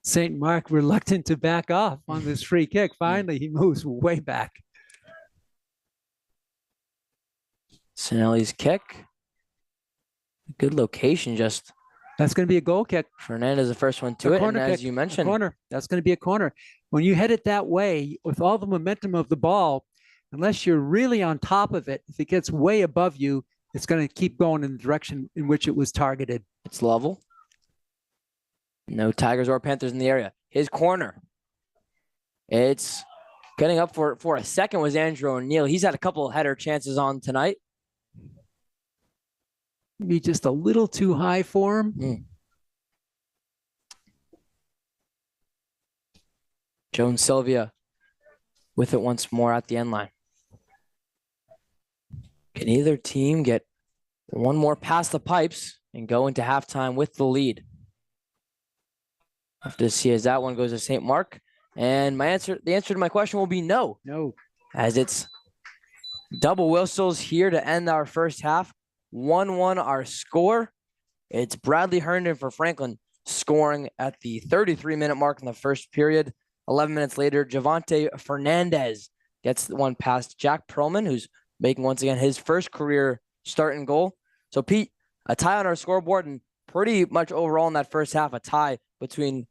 St. Mark reluctant to back off on this free kick. Finally, he moves way back. Sinelli's kick. Good location, just. That's going to be a goal kick. Fernandez, the first one to it, and as you mentioned. Corner. That's going to be a corner. When you head it that way, with all the momentum of the ball, unless you're really on top of it, if it gets way above you, it's going to keep going in the direction in which it was targeted. It's level. No Tigers or Panthers in the area. His corner. It's getting up for a second was Andrew O'Neill. He's had a couple of header chances on tonight. Maybe just a little too high for him. Joan Sylvia with it once more at the end line. Can either team get one more past the pipes and go into halftime with the lead? Have to see as that one goes to St. Mark. And the answer to my question will be no. No. As it's double whistles here to end our first half. 1-1 our score. It's Bradley Herndon for Franklin scoring at the 33-minute mark in the first period. 11 minutes later, Javante Fernandez gets the one past Jack Perlman, who's making once again his first career start and goal. So Pete, a tie on our scoreboard, and pretty much overall in that first half, a tie between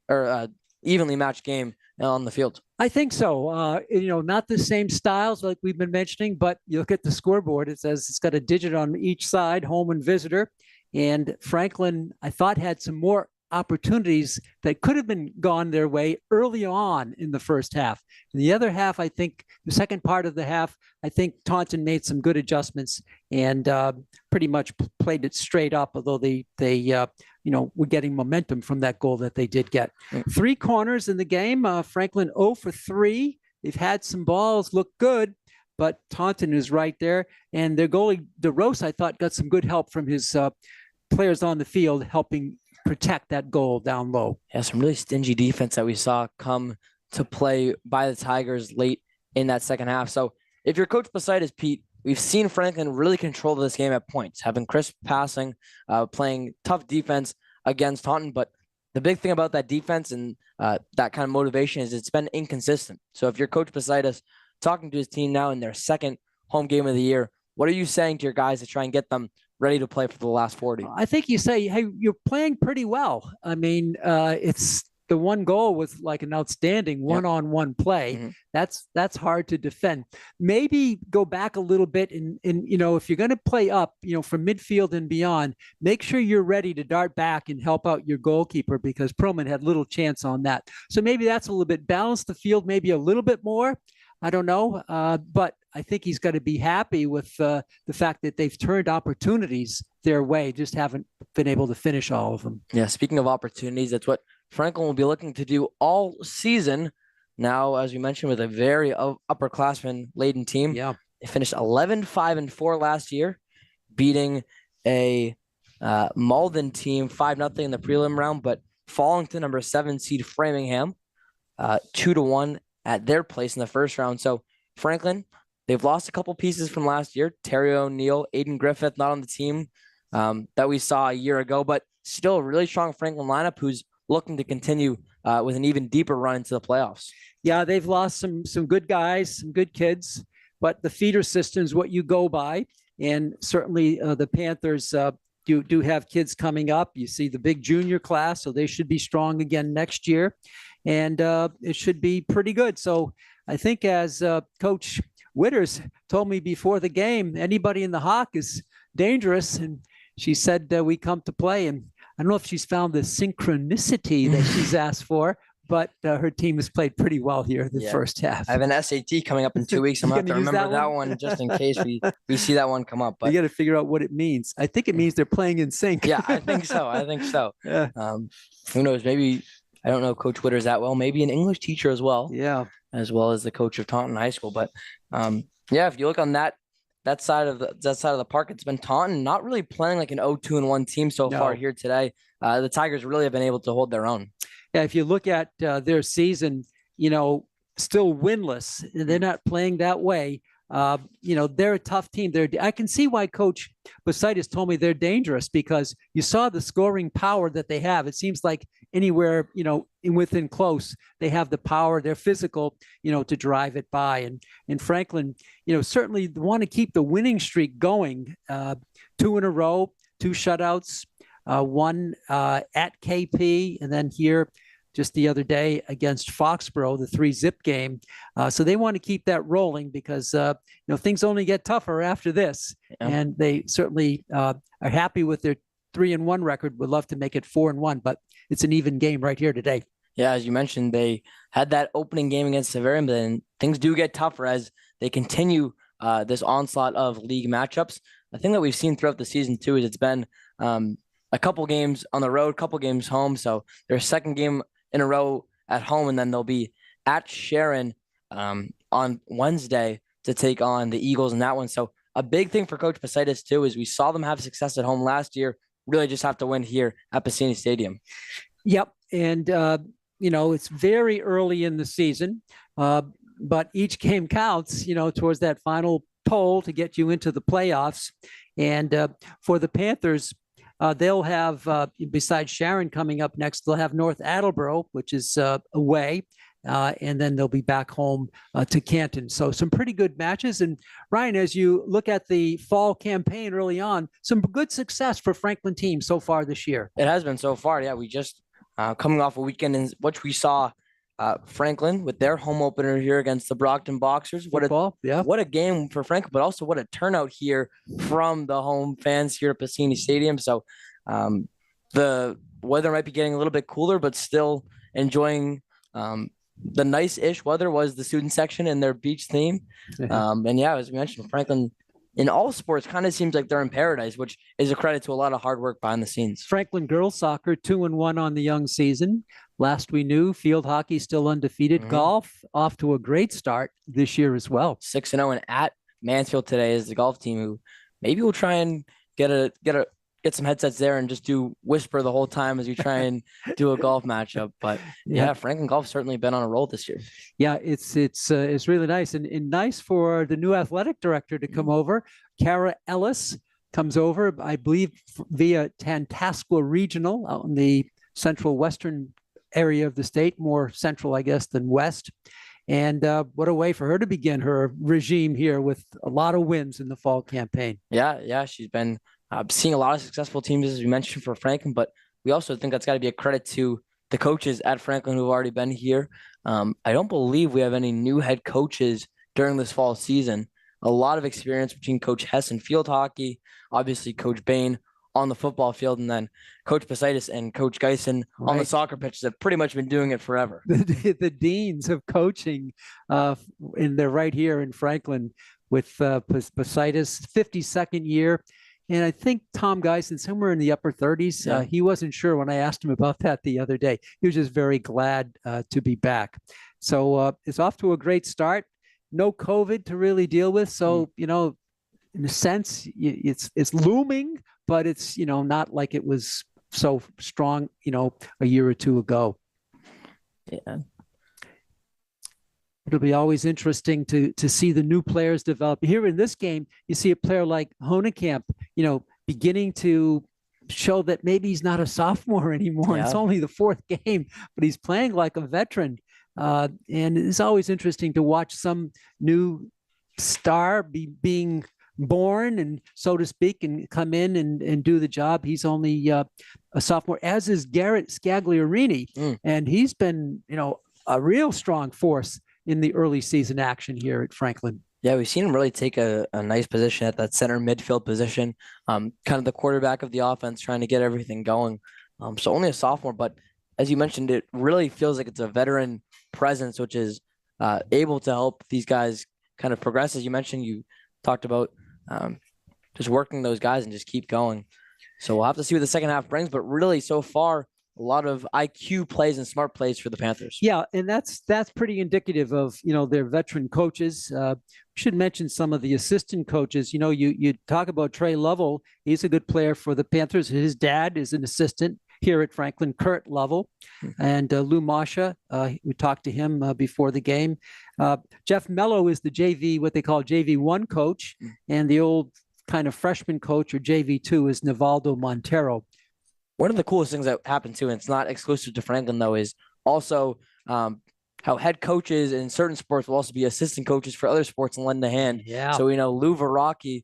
evenly matched game on the field. I think so. Not the same styles like we've been mentioning, but you look at the scoreboard, it says it's got a digit on each side, home and visitor. And Franklin, I thought, had some more opportunities that could have been gone their way early on in the first half. In the other half, I think the second part of the half, I think Taunton made some good adjustments and pretty much played it straight up, although they were getting momentum from that goal that they did get. 3 corners in the game. Franklin 0 for 3. They've had some balls look good, but Taunton is right there. And their goalie, DeRosa, I thought, got some good help from his players on the field, helping protect that goal down low. Yeah, some really stingy defense that we saw come to play by the Tigers late in that second half. So if you're Coach Besides, Pete, we've seen Franklin really control this game at points, having crisp passing, playing tough defense against Taunton, but the big thing about that defense and that kind of motivation is it's been inconsistent. So if you're Coach Positis talking to his team now in their second home game of the year, what are you saying to your guys to try and get them ready to play for the last 40? I think you say, hey, you're playing pretty well. I mean, it's the one goal was like an outstanding one-on-one play. Mm-hmm. That's hard to defend. Maybe go back a little bit and if you're going to play up, from midfield and beyond, make sure you're ready to dart back and help out your goalkeeper, because Perlman had little chance on that. So maybe that's a little bit, balance the field maybe a little bit more. I don't know, but I think he's got to be happy with the fact that they've turned opportunities their way, just haven't been able to finish all of them. Yeah, speaking of opportunities, that's what Franklin will be looking to do all season. Now, as we mentioned, with a very upperclassman-laden team, they finished 11-5-4 last year, beating a Malden team 5-0 in the prelim round, but falling to number 7 seed Framingham 2-1 at their place in the first round. So Franklin, they've lost a couple pieces from last year. Terry O'Neill, Aiden Griffith, not on the team that we saw a year ago, but still a really strong Franklin lineup who's looking to continue with an even deeper run into the playoffs. Yeah, they've lost some good guys, some good kids, but the feeder system is what you go by. And certainly the Panthers do have kids coming up. You see the big junior class, so they should be strong again next year. And it should be pretty good. So I think, as Coach Witters told me before the game, anybody in the Hawk is dangerous. And she said we come to play. And I don't know if she's found the synchronicity that she's asked for, but her team has played pretty well here the first half. I have an SAT coming up in 2 weeks. I'm going to have to remember that one just in case we see that one come up. But you got to figure out what it means. I think it means they're playing in sync. Yeah, I think so. Yeah. Who knows? Maybe, I don't know Coach Witters that well. Maybe an English teacher as well. Yeah. As well as the coach of Taunton High School. But if you look on that side of the park, it's been Taunton not really playing like an 0-2-1 team so far here today. The Tigers really have been able to hold their own. Yeah, if you look at their season, still winless. They're not playing that way. They're a tough team. I can see why Coach Positis told me they're dangerous, because you saw the scoring power that they have. It seems like anywhere, within close, they have the power, they're physical, to drive it by. And Franklin, certainly want to keep the winning streak going. 2 in a row, 2 shutouts, one at KP, and then here just the other day against Foxborough, the 3-zip game. So they want to keep that rolling, because things only get tougher after this. Yeah. And they certainly are happy with their 3-1 record. Would love to make it 4-1, but it's an even game right here today. Yeah, as you mentioned, they had that opening game against Severian, but then things do get tougher as they continue this onslaught of league matchups. The thing that we've seen throughout the season too is it's been a couple games on the road, couple games home. So their second game in a row at home, and then they'll be at Sharon on Wednesday to take on the Eagles in that one. So a big thing for Coach Positis too is we saw them have success at home last year. Really just have to win here at Varsity Stadium. Yep. And, it's very early in the season, but each game counts, towards that final poll to get you into the playoffs. And for the Panthers, they'll have, besides Sharon coming up next, they'll have North Attleboro, which is away. And then they'll be back home to Canton. So some pretty good matches. And Ryan, as you look at the fall campaign early on, some good success for Franklin teams so far this year. It has been so far. Yeah, we just coming off a weekend in which we saw Franklin with their home opener here against the Brockton Boxers. What a game for Franklin, but also what a turnout here from the home fans here at Varsity Stadium. So the weather might be getting a little bit cooler, but still enjoying the nice-ish weather was the student section and their beach theme. And yeah, as we mentioned, Franklin in all sports kind of seems like they're in paradise, which is a credit to a lot of hard work behind the scenes. Franklin girls soccer 2-1 on the young season. Last we knew, field hockey still undefeated. Mm-hmm. Golf off to a great start this year as well. 6-0, and at Mansfield today is the golf team who maybe will try and get some headsets there and just do whisper the whole time as you try and do a golf matchup. But yeah, Franklin golf certainly been on a roll this year. Yeah, it's really nice and nice for the new athletic director to come over. Kara Ellis comes over, I believe, via Tantascwa Regional out in the central western area of the state, more central, I guess, than west. And what a way for her to begin her regime here with a lot of wins in the fall campaign. Yeah, she's been seeing a lot of successful teams, as we mentioned, for Franklin, but we also think that's got to be a credit to the coaches at Franklin who've already been here. I don't believe we have any new head coaches during this fall season. A lot of experience between Coach Hess in field hockey, obviously Coach Bain on the football field, and then Coach Basitis and Coach Geisen on the soccer pitches have pretty much been doing it forever. The deans of coaching, and they're right here in Franklin with Basitis, 52nd year. And I think Tom Geisen, somewhere in the upper 30s, he wasn't sure when I asked him about that the other day. He was just very glad to be back. So it's off to a great start. No COVID to really deal with. So, in a sense, it's looming, but it's, not like it was so strong, a year or two ago. Yeah. It'll be always interesting to see the new players develop. Here in this game, you see a player like Honekamp, beginning to show that maybe he's not a sophomore anymore. Yeah. It's only the fourth game, but he's playing like a veteran. And it's always interesting to watch some new star being born, and so to speak, and come in and do the job. He's only a sophomore, as is Garrett Scagliarini. And he's been, a real strong force in the early season action here at Franklin. Yeah, we've seen him really take a nice position at that center midfield position, kind of the quarterback of the offense, trying to get everything going. So only a sophomore, but as you mentioned, it really feels like it's a veteran presence, which is able to help these guys kind of progress. As you mentioned, you talked about just working those guys and just keep going. So we'll have to see what the second half brings, but really so far, a lot of IQ plays and smart plays for the Panthers. Yeah, and that's pretty indicative of, their veteran coaches. We should mention some of the assistant coaches. You talk about Trey Lovell. He's a good player for the Panthers. His dad is an assistant here at Franklin, Kurt Lovell. And Lou Masha, we talked to him before the game. Jeff Mello is the JV, what they call JV1 coach, and the old kind of freshman coach, or JV2, is Nivaldo Montero. One of the coolest things that happened too, and it's not exclusive to Franklin though, is also how head coaches in certain sports will also be assistant coaches for other sports and lend a hand. Yeah. So we know Lou Verrocki,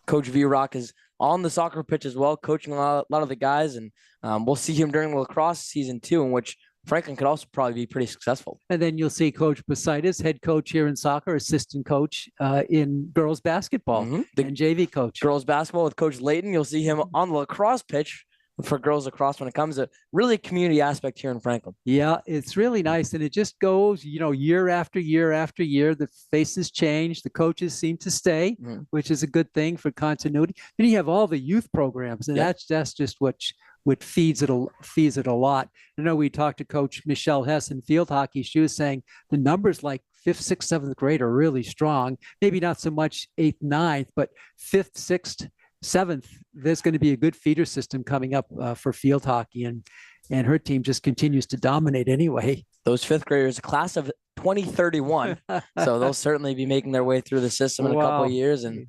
Coach V-Rock, is on the soccer pitch as well, coaching a lot of the guys, and we'll see him during the lacrosse season too, in which Franklin could also probably be pretty successful. And then you'll see Coach Basitis, head coach here in soccer, assistant coach in girls basketball, and JV coach. Girls basketball with Coach Layton. You'll see him on the lacrosse pitch for girls lacrosse when it comes to really community aspect here in Franklin. Yeah, it's really nice. And it just goes, year after year after year. The faces change. The coaches seem to stay, which is a good thing for continuity. Then you have all the youth programs, and that's just what feeds it a lot. I know we talked to Coach Michelle Hess in field hockey. She was saying the numbers like 5th, 6th, 7th grade are really strong. Maybe not so much 8th, 9th, but 5th, 6th, 7th, there's going to be a good feeder system coming up for field hockey, and her team just continues to dominate anyway. Those 5th graders, a class of 2031, so they'll certainly be making their way through the system in a couple of years, and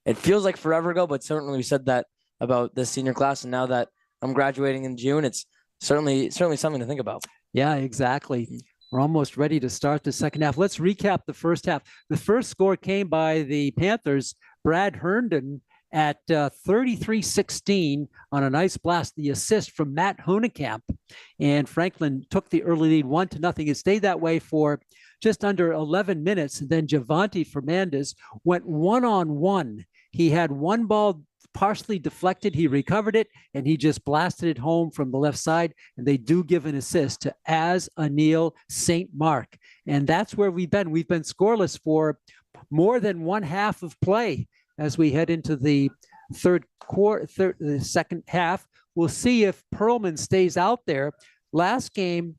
it feels like forever ago, but certainly we said that about this senior class, and now that I'm graduating in June, it's certainly something to think about. Yeah, exactly. We're almost ready to start the second half. Let's recap the first half. The first score came by the Panthers, Brad Herndon, at 33-16 on a nice blast, the assist from Matt Honekamp. And Franklin took the early lead 1-0. It stayed that way for just under 11 minutes. And then Javante Fernandez went one-on-one. He had one ball partially deflected. He recovered it, and he just blasted it home from the left side. And they do give an assist to Az Anil St. Mark. And that's where we've been. We've been scoreless for more than one half of play. As we head into the the second half, we'll see if Perlman stays out there. Last game,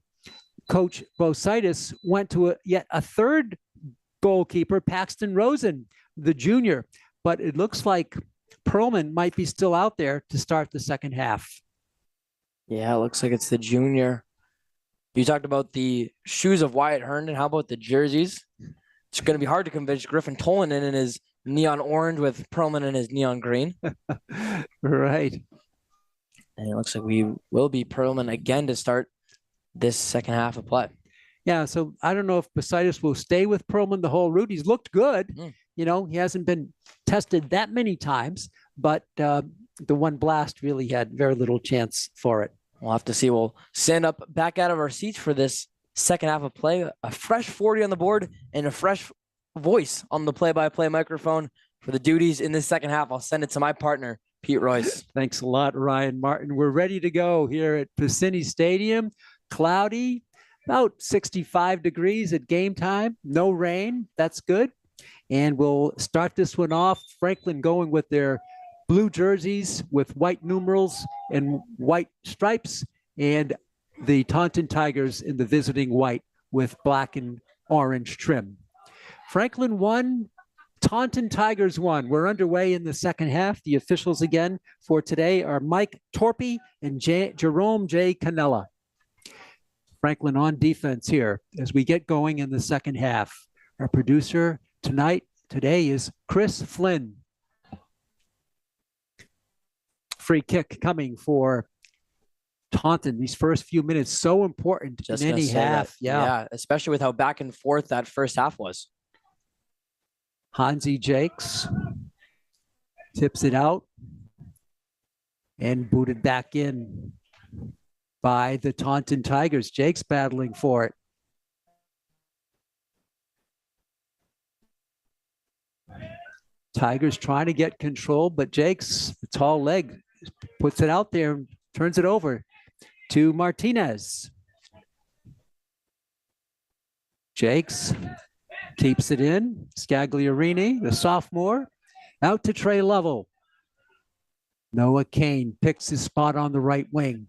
Coach Basitis went to yet a third goalkeeper, Paxton Rosen, the junior. But it looks like Perlman might be still out there to start the second half. Yeah, it looks like it's the junior. You talked about the shoes of Wyatt Herndon. How about the jerseys? It's going to be hard to convince Griffin Tolanen in his neon orange with Perlman in his neon green. Right. And it looks like we will be Perlman again to start this second half of play. Yeah, so I don't know if Basidis will stay with Perlman the whole route. He's looked good. You know, he hasn't been tested that many times, but the one blast really had very little chance for it. We'll have to see. We'll stand up back out of our seats for this second half of play. A fresh 40 on the board and a fresh voice on the play-by-play microphone for the duties in this second half. I'll send it to my partner, Pete Royce. Thanks a lot, Ryan Martin. We're ready to go here at Varsity Stadium. Cloudy, about 65 degrees at game time. No rain. That's good. And we'll start this one off. Franklin going with their blue jerseys with white numerals and white stripes, and the Taunton Tigers in the visiting white with black and orange trim. Franklin won, Taunton Tigers won. We're underway in the second half. The officials again for today are Mike Torpy and Jerome J. Canella. Franklin on defense here as we get going in the second half. Our producer today is Chris Flynn. Free kick coming for Taunton. These first few minutes so important in any half. Yeah, especially with how back and forth that first half was. Hansi Jakes tips it out and booted back in by the Taunton Tigers. Jakes battling for it. Tigers trying to get control, but Jakes, the tall leg, puts it out there and turns it over to Martinez. Jakes keeps it in. Scagliarini, the sophomore, out to Trey Lovell. Noah Kane picks his spot on the right wing.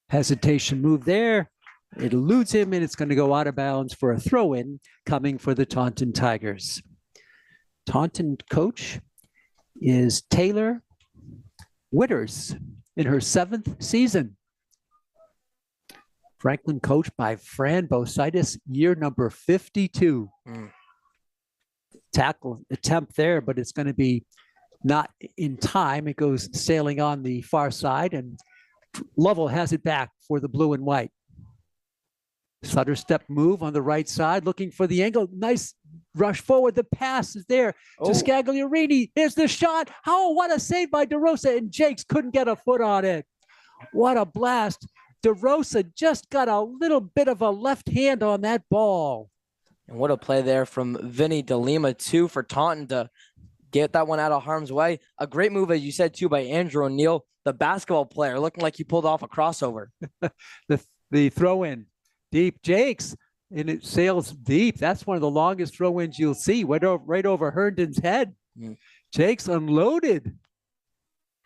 Hesitation move there. It eludes him, and it's going to go out of bounds for a throw-in coming for the Taunton Tigers. Taunton coach is Taylor Witters in her 7th season. Franklin coached by Fran Basidis, year number 52. Tackle attempt there, but it's going to be not in time. It goes sailing on the far side, and Lovell has it back for the blue and white. Sutter step move on the right side, looking for the angle. Nice rush forward. The pass is there to Scagliarini. Here's the shot. Oh, what a save by DeRosa, and Jakes couldn't get a foot on it. What a blast. DeRosa just got a little bit of a left hand on that ball. And what a play there from Vinny DeLima, too, for Taunton to get that one out of harm's way. A great move, as you said, too, by Andrew O'Neill, the basketball player, looking like he pulled off a crossover. the throw in. Deep Jakes, and it sails deep. That's one of the longest throw-ins you'll see. Right over Herndon's head. Jakes unloaded.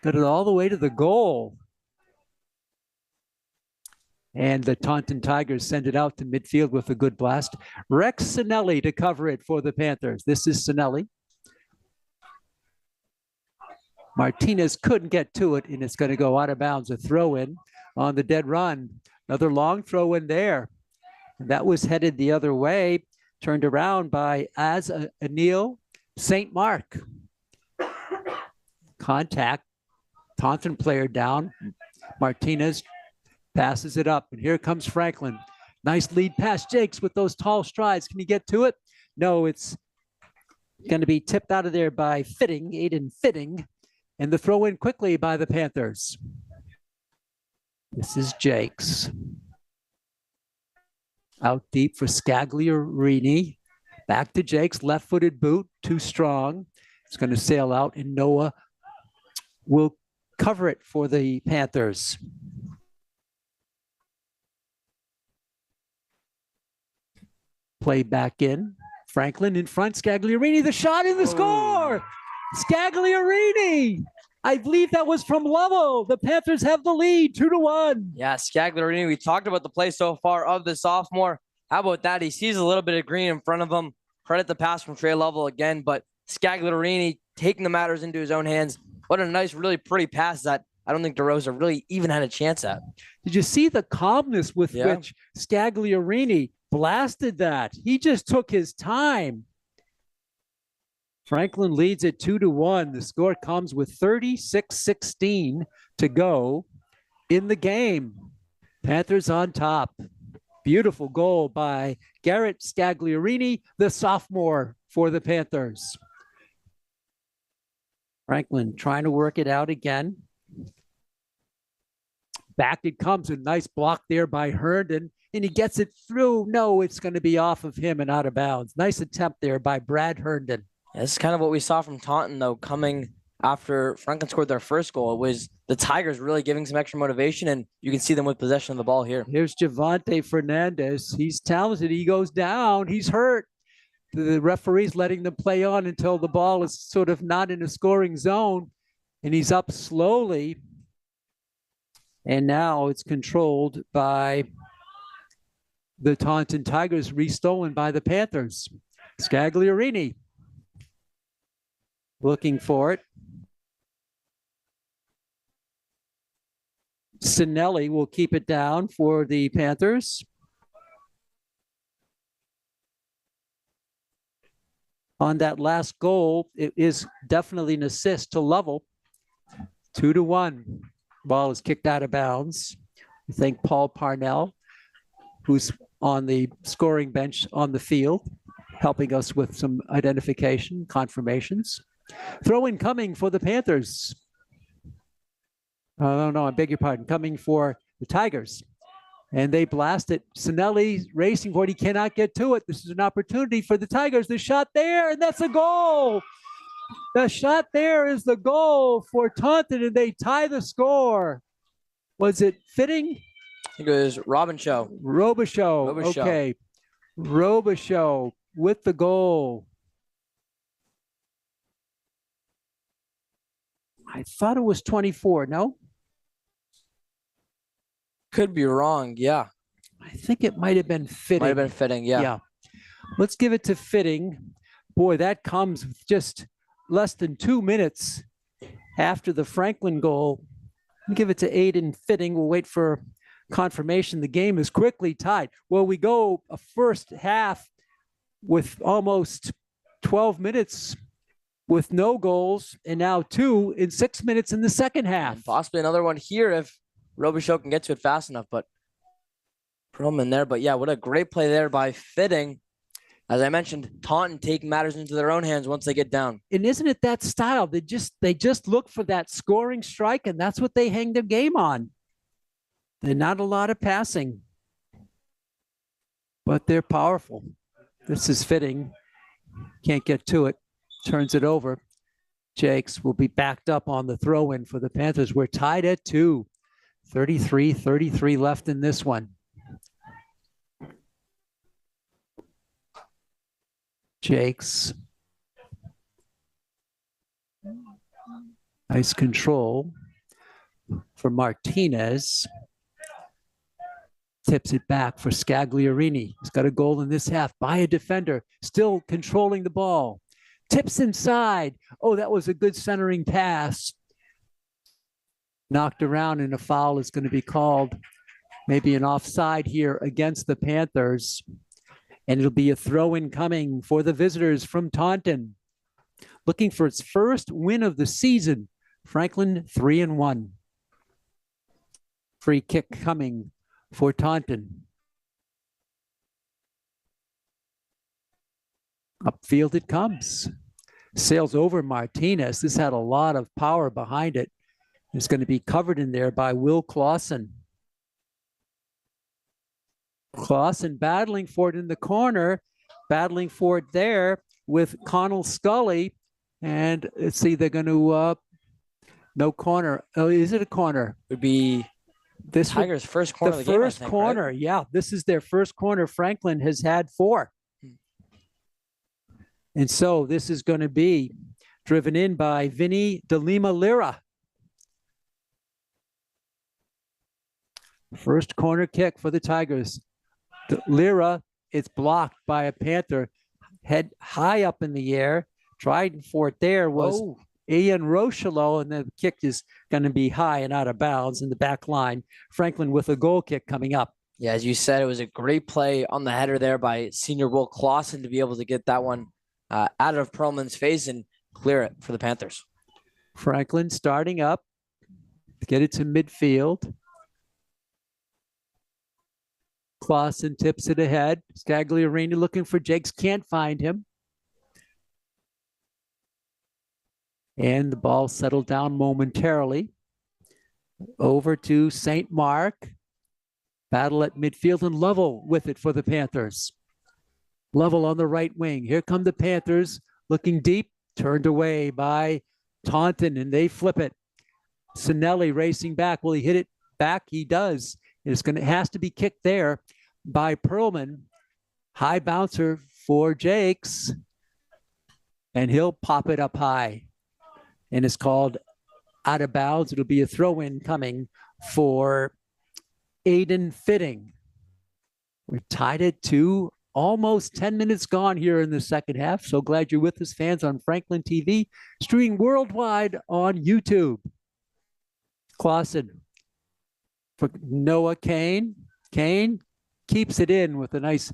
Got it all the way to the goal. And the Taunton Tigers send it out to midfield with a good blast. Rex Sinelli to cover it for the Panthers. This is Sinelli. Martinez couldn't get to it, and it's going to go out of bounds. A throw-in on the dead run. Another long throw in there. And that was headed the other way, turned around by Anil St. Mark. Contact. Taunton player down. Martinez passes it up. And here comes Franklin. Nice lead pass. Jakes with those tall strides. Can he get to it? No, it's going to be tipped out of there by Aiden Fitting. And the throw in quickly by the Panthers. This is Jakes. Out deep for Scagliarini. Back to Jakes, left-footed boot, too strong. It's going to sail out, and Noah will cover it for the Panthers. Play back in. Franklin in front, Scagliarini, the shot in the score! Scagliarini! I believe that was from Lovell. The Panthers have the lead, 2-1. Yeah, Scagliarini, we talked about the play so far of the sophomore. How about that? He sees a little bit of green in front of him. Credit the pass from Trey Lovell again, but Scagliarini taking the matters into his own hands. What a nice, really pretty pass that I don't think DeRosa really even had a chance at. Did you see the calmness with which Scagliarini blasted that? He just took his time. Franklin leads it 2-1. The score comes with 36-16 to go in the game. Panthers on top. Beautiful goal by Garrett Scagliarini, the sophomore for the Panthers. Franklin trying to work it out again. Back it comes, a nice block there by Herndon, and he gets it through. No, it's going to be off of him and out of bounds. Nice attempt there by Brad Herndon. Yeah, this is kind of what we saw from Taunton, though, coming after Franklin scored their first goal. It was the Tigers really giving some extra motivation, and you can see them with possession of the ball here. Here's Javante Fernandez. He's talented. He goes down. He's hurt. The referee's letting them play on until the ball is sort of not in a scoring zone, and he's up slowly. And now it's controlled by the Taunton Tigers, restolen by the Panthers. Scagliarini looking for it. Sinelli will keep it down for the Panthers. On that last goal, it is definitely an assist to Lovell. 2-1. Ball is kicked out of bounds. We thank Paul Parnell, who's on the scoring bench on the field, helping us with some identification, confirmations. Throw in coming for the Panthers. Oh, no, I beg your pardon. Coming for the Tigers. And they blast it. Sinelli racing for it. He cannot get to it. This is an opportunity for the Tigers. The shot there, and that's a goal. The shot there is the goal for Taunton, and they tie the score. Was it fitting? I think it was Robichaux. Okay. Robichaux with the goal. I thought it was 24, no? Could be wrong, yeah. I think it might have been fitting. Might have been fitting, yeah. Yeah. Let's give it to fitting. Boy, that comes just less than 2 minutes after the Franklin goal. Give it to Aiden Fitting. We'll wait for confirmation. The game is quickly tied. Well, we go a first half with almost 12 minutes with no goals, and now 2 in 6 minutes in the second half. And possibly another one here if Robichaux can get to it fast enough, but put him in there. But yeah, what a great play there by Fitting. As I mentioned, Taunton taking matters into their own hands once they get down. And isn't it that style? They just look for that scoring strike, and that's what they hang their game on. They're not a lot of passing, but they're powerful. This is Fitting. Can't get to it. Turns it over. Jakes will be backed up on the throw-in for the Panthers. We're tied at 2. 33 left in this one. Jakes. Nice control for Martinez. Tips it back for Scagliarini. He's got a goal in this half by a defender, still controlling the ball. Tips inside. Oh, that was a good centering pass. Knocked around, and a foul is going to be called. Maybe an offside here against the Panthers. And it'll be a throw-in coming for the visitors from Taunton. Looking for its first win of the season. Franklin 3-1. Free kick coming for Taunton. Upfield it comes. Sails over Martinez. This had a lot of power behind it. It's going to be covered in there by Will Clausen. Clausen battling for it in the corner, battling for it there with Connell Scully. And let's see, they're going to, no corner. Oh, is it a corner? Would be this Tigers' first corner of the game, first corner, right? Yeah, this is their first corner. Franklin has had 4. And so this is going to be driven in by Vinny De Lima Lira. First corner kick for the Tigers. Lira, it's blocked by a Panther. Head high up in the air. Tried for it there was Ian Rochelo, and the kick is going to be high and out of bounds in the back line. Franklin with a goal kick coming up. Yeah, as you said, it was a great play on the header there by senior Will Clausen to be able to get that one out of Perlman's face and clear it for the Panthers. Franklin starting up to get it to midfield. Clausen tips it ahead. Scagliarini looking for Jakes, can't find him. And the ball settled down momentarily. Over to St. Mark. Battle at midfield and Lovell with it for the Panthers. Lovell on the right wing. Here come the Panthers looking deep, turned away by Taunton, and they flip it. Sinelli racing back. Will he hit it back? He does. Has to be kicked there by Perlman. High bouncer for Jakes. And he'll pop it up high. And it's called out of bounds. It'll be a throw-in coming for Aiden Fitting. We're tied at 2. Almost 10 minutes gone here in the second half. So glad you're with us, fans, on Franklin TV, streaming worldwide on YouTube. Clausen for Noah Kane. Kane keeps it in with a nice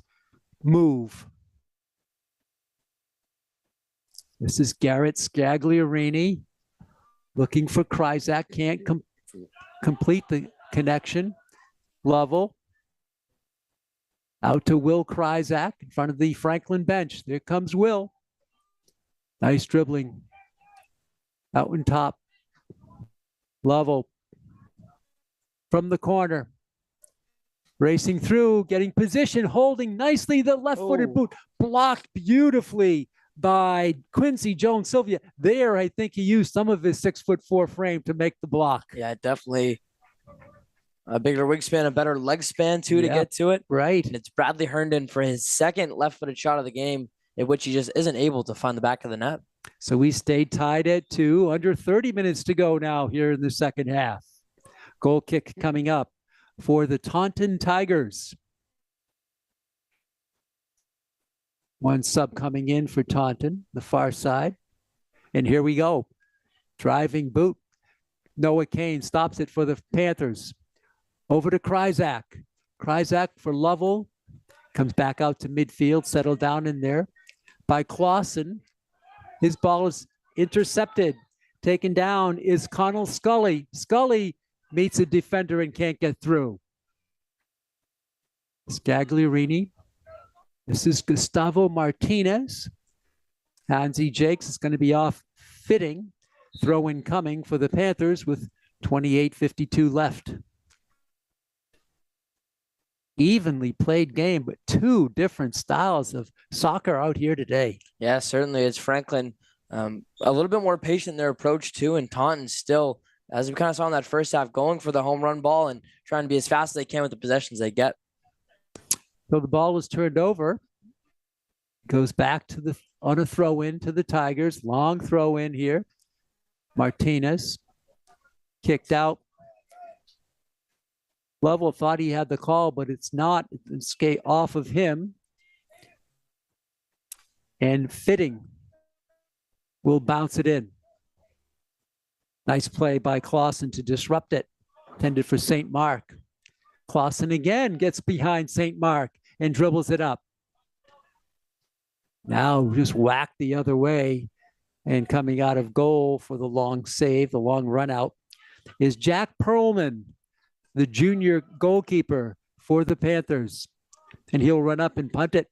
move. This is Garrett Scagliarini looking for Kryzak. Can't complete the connection. Lovell. Out to Will Kryzak in front of the Franklin bench. There comes Will. Nice dribbling. Out in top. Lovell from the corner. Racing through, getting position, holding nicely the left-footed boot. Blocked beautifully by Quincy Jones-Sylvia. There, I think he used some of his 6'4" frame to make the block. Yeah, definitely. A bigger wingspan, a better leg span, too, to get to it. Right. And it's Bradley Herndon for his second left-footed shot of the game, in which he just isn't able to find the back of the net. So we stayed tied at 2. Under 30 minutes to go now here in the second half. Goal kick coming up for the Taunton Tigers. One sub coming in for Taunton, the far side. And here we go. Driving boot. Noah Kane stops it for the Panthers. Over to Kryzak. Kryzak for Lovell. Comes back out to midfield, settled down in there by Clausen. His ball is intercepted. Taken down is Connell Scully. Scully meets a defender and can't get through. Scagliarini. This is Gustavo Martinez. Hansi Jakes is going to be off Fitting. Throw in coming for the Panthers with 28:52 left. Evenly played game, but 2 different styles of soccer out here today. Yeah, certainly. It's Franklin a little bit more patient in their approach too, and Taunton still, as we kind of saw in that first half, going for the home run ball and trying to be as fast as they can with the possessions they get. So the ball was turned over. Goes back to on a throw in to the Tigers. Long throw in here. Martinez kicked out. Lovell thought he had the call, but it's not. It's skate off of him. And Fitting will bounce it in. Nice play by Clausen to disrupt it. Intended for St. Mark. Clausen again gets behind St. Mark and dribbles it up. Now just whacked the other way, and coming out of goal for the long save, the long run out, is Jack Perlman, the junior goalkeeper for the Panthers. And he'll run up and punt it.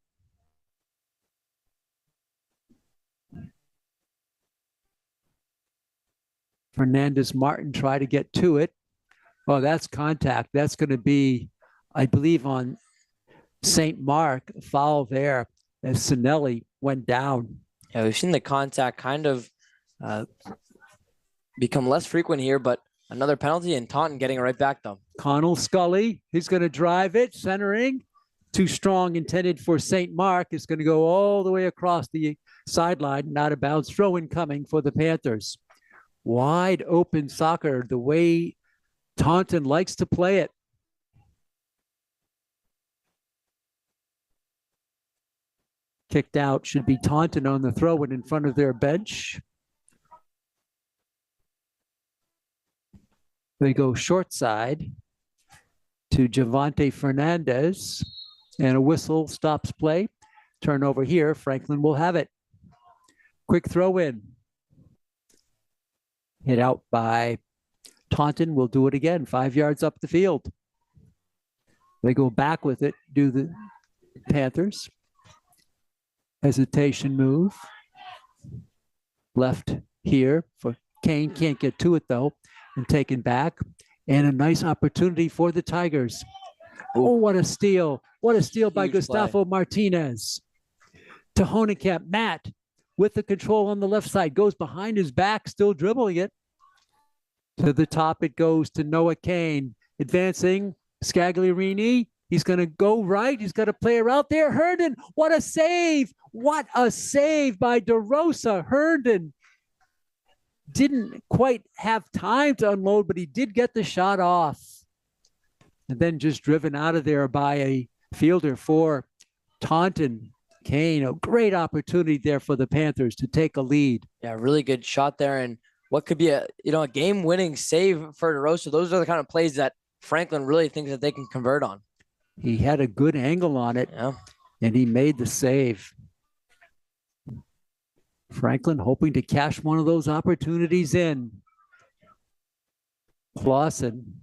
Fernandez Martin try to get to it. Oh, that's contact. That's going to be, I believe, on St. Mark. Foul there as Sinelli went down. Yeah, we've seen the contact kind of become less frequent here, but another penalty and Taunton getting it right back though. Connell Scully, he's going to drive it, centering. Too strong, intended for St. Mark. It's going to go all the way across the sideline, not a bounce. Throw in coming for the Panthers. Wide open soccer, the way Taunton likes to play it. Kicked out, should be Taunton on the throw-in in front of their bench. They go short side to Javante Fernandez, and a whistle stops play. Turnover here, Franklin will have it. Quick throw in. Hit out by Taunton. Will do it again. 5 yards up the field. They go back with it. Do the Panthers. Hesitation move. Left here for Kane. Can't get to it though. And taken back. And a nice opportunity for the Tigers. Oh, what a steal. What a steal by Gustavo Martinez. To Honekamp. Matt with the control on the left side. Goes behind his back, still dribbling it. To the top it goes to Noah Kane. Advancing. Scagliarini. He's going to go right. He's got a player out there. Herndon. What a save. What a save by DeRosa. Herndon didn't quite have time to unload, but he did get the shot off. And then just driven out of there by a fielder for Taunton. Kane, a great opportunity there for the Panthers to take a lead. Yeah, really good shot there. And what could be a game-winning save for DeRosa. Those are the kind of plays that Franklin really thinks that they can convert on. He had a good angle on it, and he made the save. Franklin hoping to cash one of those opportunities in. Clausen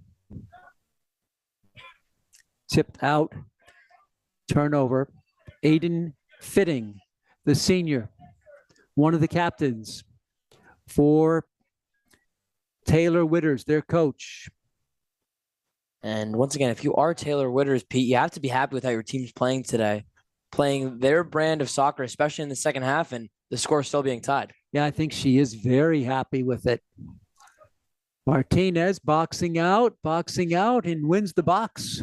tipped out, turnover. Aiden Fitting, the senior, one of the captains for Taylor Witters, their coach. And once again, if you are Taylor Witters, Pete, you have to be happy with how your team's playing today, playing their brand of soccer, especially in the second half, and the score still being tied. Yeah, I think she is very happy with it. Martinez boxing out, and wins the box.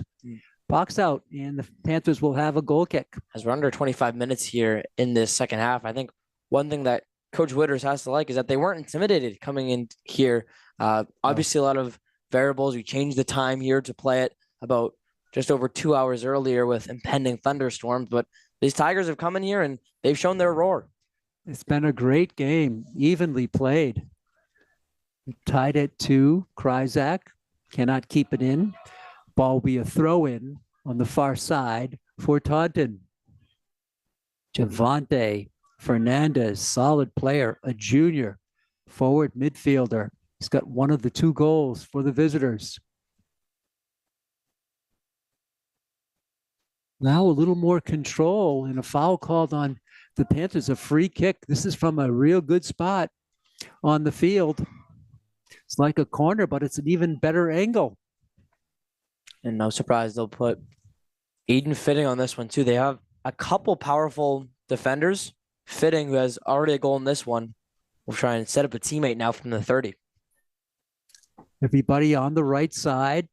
Box out, and the Panthers will have a goal kick. As we're under 25 minutes here in this second half, I think one thing that Coach Witters has to like is that they weren't intimidated coming in here. Obviously, a lot of variables. We changed the time here to play it about just over 2 hours earlier with impending thunderstorms, but these Tigers have come in here and they've shown their roar. It's been a great game, evenly played. Tied at 2. Kryzak cannot keep it in. Ball will be a throw-in on the far side for Taunton. Javante Fernandez, solid player, a junior, forward midfielder. He's got one of the 2 goals for the visitors. Now a little more control and a foul called on the Panthers, a free kick. This is from a real good spot on the field. It's like a corner, but it's an even better angle. And no surprise, they'll put Aiden Fitting on this one too. They have a couple powerful defenders. Fitting, who has already a goal in this one, will try and set up a teammate now from the 30. Everybody on the right side.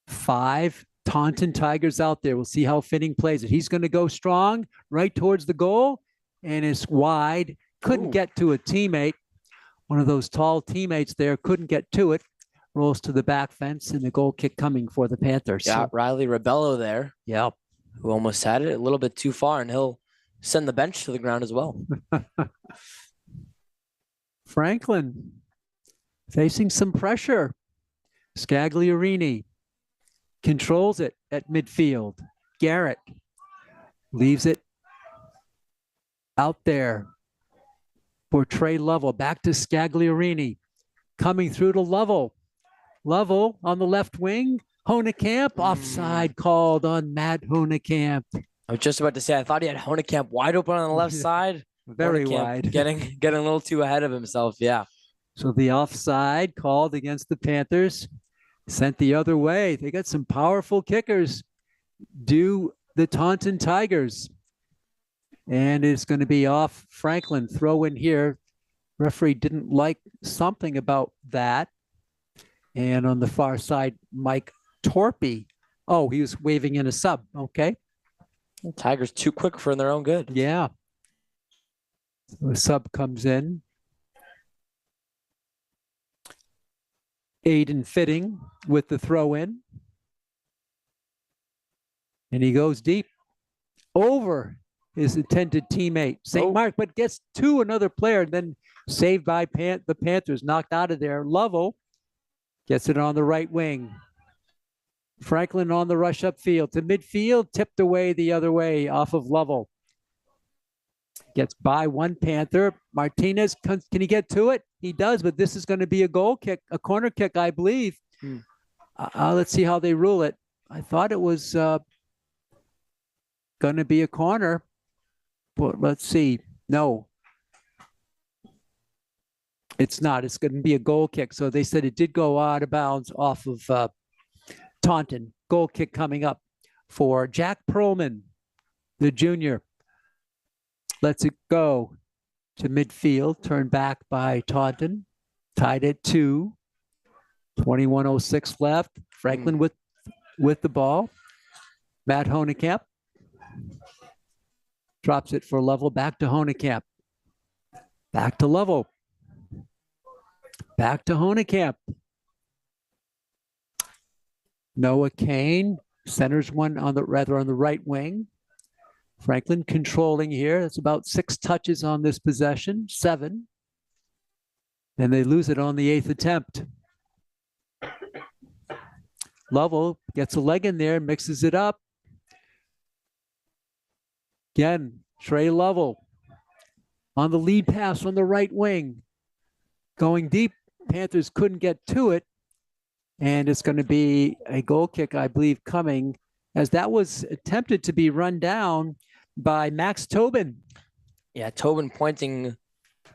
5 Taunton Tigers out there. We'll see how Fitting plays it. He's going to go strong right towards the goal, and it's wide. Couldn't get to a teammate. One of those tall teammates there couldn't get to it. Rolls to the back fence, and the goal kick coming for the Panthers. Yeah, Riley Rebello there. Yeah. Who almost had it a little bit too far, and he'll send the bench to the ground as well. Franklin facing some pressure. Scagliarini controls it at midfield. Garrett leaves it out there for Trey Lovell. Back to Scagliarini. Coming through to Lovell. Lovell on the left wing. Honekamp, offside called on Matt Honekamp. I was just about to say, I thought he had Honekamp wide open on the left side. Very Honekamp wide. Getting a little too ahead of himself, yeah. So the offside called against the Panthers. Sent the other way. They got some powerful kickers. Do the Taunton Tigers. And it's going to be off Franklin. Throw in here. Referee didn't like something about that. And on the far side, Mike Torpy. Oh, he was waving in a sub. Okay. The Tigers too quick for their own good. Yeah. The sub comes in. Aiden Fitting with the throw in. And he goes deep over his intended teammate, St. Mark, but gets to another player, and then saved by the Panthers, knocked out of there. Lovell gets it on the right wing. Franklin on the rush upfield to midfield, tipped away the other way off of Lovell. Gets by one Panther. Martinez, can he get to it? He does, but this is going to be a goal kick, a corner kick, I believe. Let's see how they rule it. I thought it was going to be a corner, but let's see. No, it's not. It's going to be a goal kick. So they said it did go out of bounds off of Taunton. Goal kick coming up for Jack Perlman, the junior. Lets it go to midfield. Turned back by Taunton. Tied at 2. 21:06 left. Franklin with the ball. Matt Honekamp drops it for Level. Back to Honekamp. Back to Level. Back to Honekamp. Noah Kane centers one on the right wing. Franklin controlling here. That's about 6 touches on this possession, 7. And they lose it on the 8th attempt. Lovell gets a leg in there, mixes it up. Again, Trey Lovell on the lead pass on the right wing. Going deep, Panthers couldn't get to it. And it's going to be a goal kick, I believe, coming, as that was attempted to be run down by Max Tobin. Yeah, Tobin pointing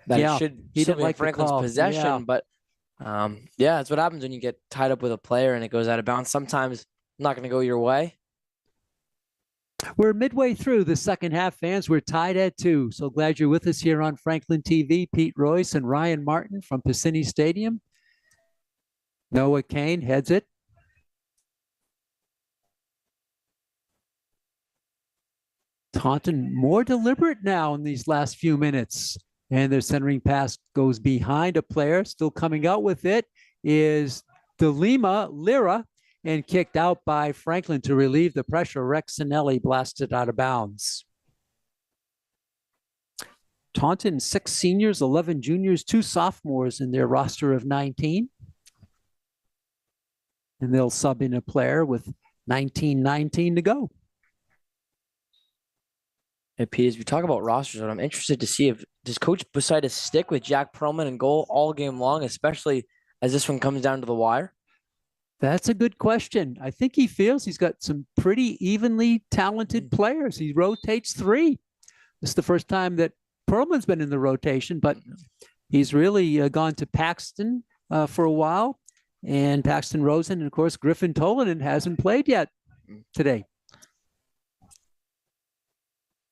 that it should still be Franklin's possession, but that's what happens when you get tied up with a player and it goes out of bounds. Sometimes not going to go your way. We're midway through the second half, fans. We're tied at 2. So glad you're with us here on Franklin TV. Pete Royce and Ryan Martin from Piscini Stadium. Noah Kane heads it. Taunton more deliberate now in these last few minutes. And their centering pass goes behind a player. Still coming out with it is DeLima Lira, and kicked out by Franklin to relieve the pressure. Rex Sinelli blasted out of bounds. Taunton, 6 seniors, 11 juniors, 2 sophomores in their roster of 19. And they'll sub in a player with 19:19 to go. Hey, Pete, as we talk about rosters, I'm interested to see if does Coach decide to stick with Jack Perlman in goal all game long, especially as this one comes down to the wire? That's a good question. I think he feels he's got some pretty evenly talented players. He rotates 3. This is the first time that Perlman's been in the rotation, but he's really gone to Paxton for a while. And Paxton Rosen, and of course, Griffin Tolanen hasn't played yet today.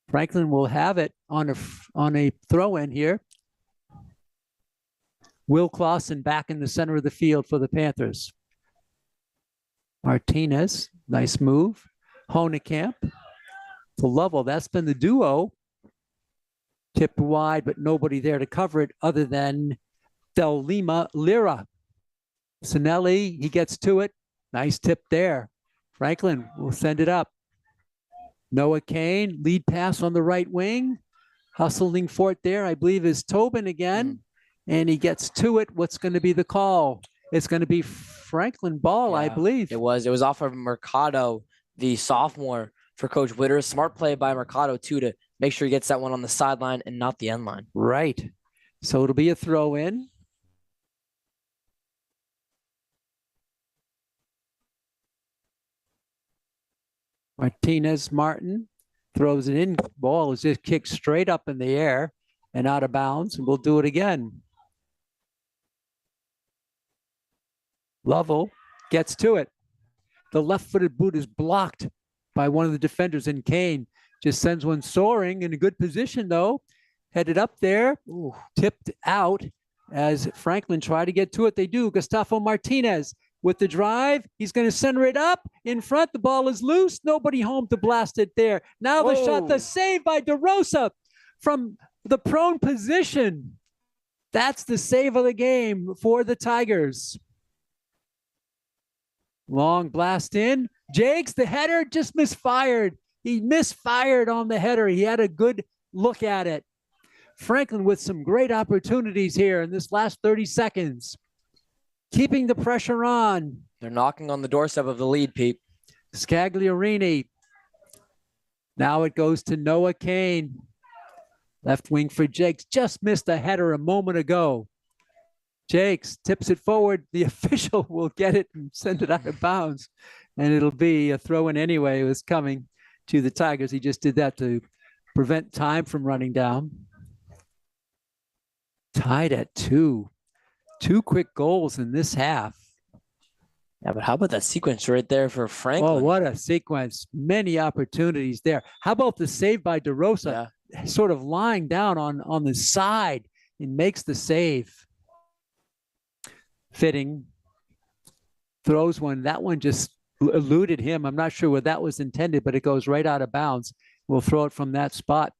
Franklin will have it on a throw-in here. Will Clausen back in the center of the field for the Panthers. Martinez, nice move. Honekamp to Lovell. That's been the duo. Tipped wide, but nobody there to cover it other than DeLima Lira. Sinelli, he gets to it. Nice tip there. Franklin will send it up. Noah Kane, lead pass on the right wing. Hustling for it there, I believe, is Tobin again. And he gets to it. What's going to be the call? It's going to be Franklin ball, I believe. It was off of Mercado, the sophomore, for Coach Witter. Smart play by Mercado, too, to make sure he gets that one on the sideline and not the end line. Right. So it'll be a throw in. Martinez Martin throws it in. Ball is just kicked straight up in the air and out of bounds. And we'll do it again. Lovell gets to it. The left-footed boot is blocked by one of the defenders, and Kane just sends one soaring in a good position, though. Headed up there, tipped out as Franklin tried to get to it. They do. Gustavo Martinez with the drive. He's going to center it up in front. The ball is loose. Nobody home to blast it there. Now the shot, the save by DeRosa from the prone position. That's the save of the game for the Tigers. Long blast in. Jakes, the header, just misfired. He misfired on the header. He had a good look at it. Franklin with some great opportunities here in this last 30 seconds. Keeping the pressure on. They're knocking on the doorstep of the lead, Pete. Scagliarini. Now it goes to Noah Kane. Left wing for Jakes. Just missed a header a moment ago. Jakes tips it forward. The official will get it and send it out of bounds. And it'll be a throw in anyway. It was coming to the Tigers. He just did that to prevent time from running down. Tied at 2. 2 quick goals in this half. Yeah, but how about that sequence right there for Franklin? Oh, what a sequence. Many opportunities there. How about the save by DeRosa? Yeah. Sort of lying down on the side and makes the save. Fitting throws one. That one just eluded him. I'm not sure what that was intended, but it goes right out of bounds. We'll throw it from that spot.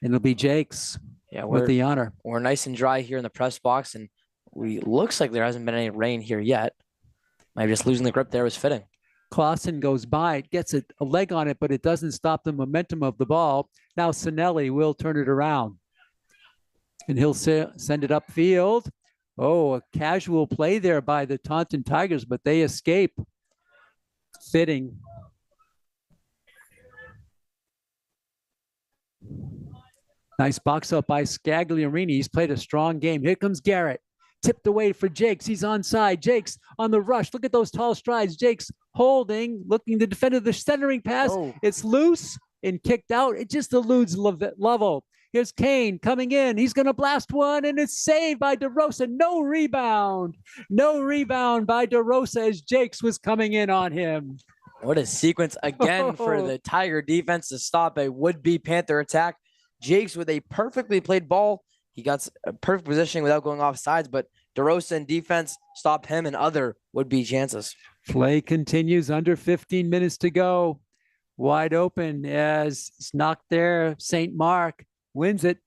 And it'll be Jakes with the honor. We're nice and dry here in the press box, and looks like there hasn't been any rain here yet. Maybe just losing the grip there was fitting. Clausen goes by, it gets a leg on it, but it doesn't stop the momentum of the ball. Now Sinelli will turn it around. And he'll send it upfield. Oh, a casual play there by the Taunton Tigers, but they escape. Fitting. Nice box up by Scagliarini. He's played a strong game. Here comes Garrett. Tipped away for Jakes. He's onside. Jakes on the rush. Look at those tall strides. Jakes holding, looking to defend the centering pass. Oh. It's loose and kicked out. It just eludes Lovell. Here's Kane coming in. He's going to blast one, and it's saved by DeRosa. No rebound. No rebound by DeRosa as Jakes was coming in on him. What a sequence again for the Tiger defense to stop a would-be Panther attack. Jakes with a perfectly played ball. He got a perfect positioning without going off sides, but DeRosa in defense stopped him and other would-be chances. Play continues. Under 15 minutes to go. Wide open as it's knocked there. St. Mark wins it.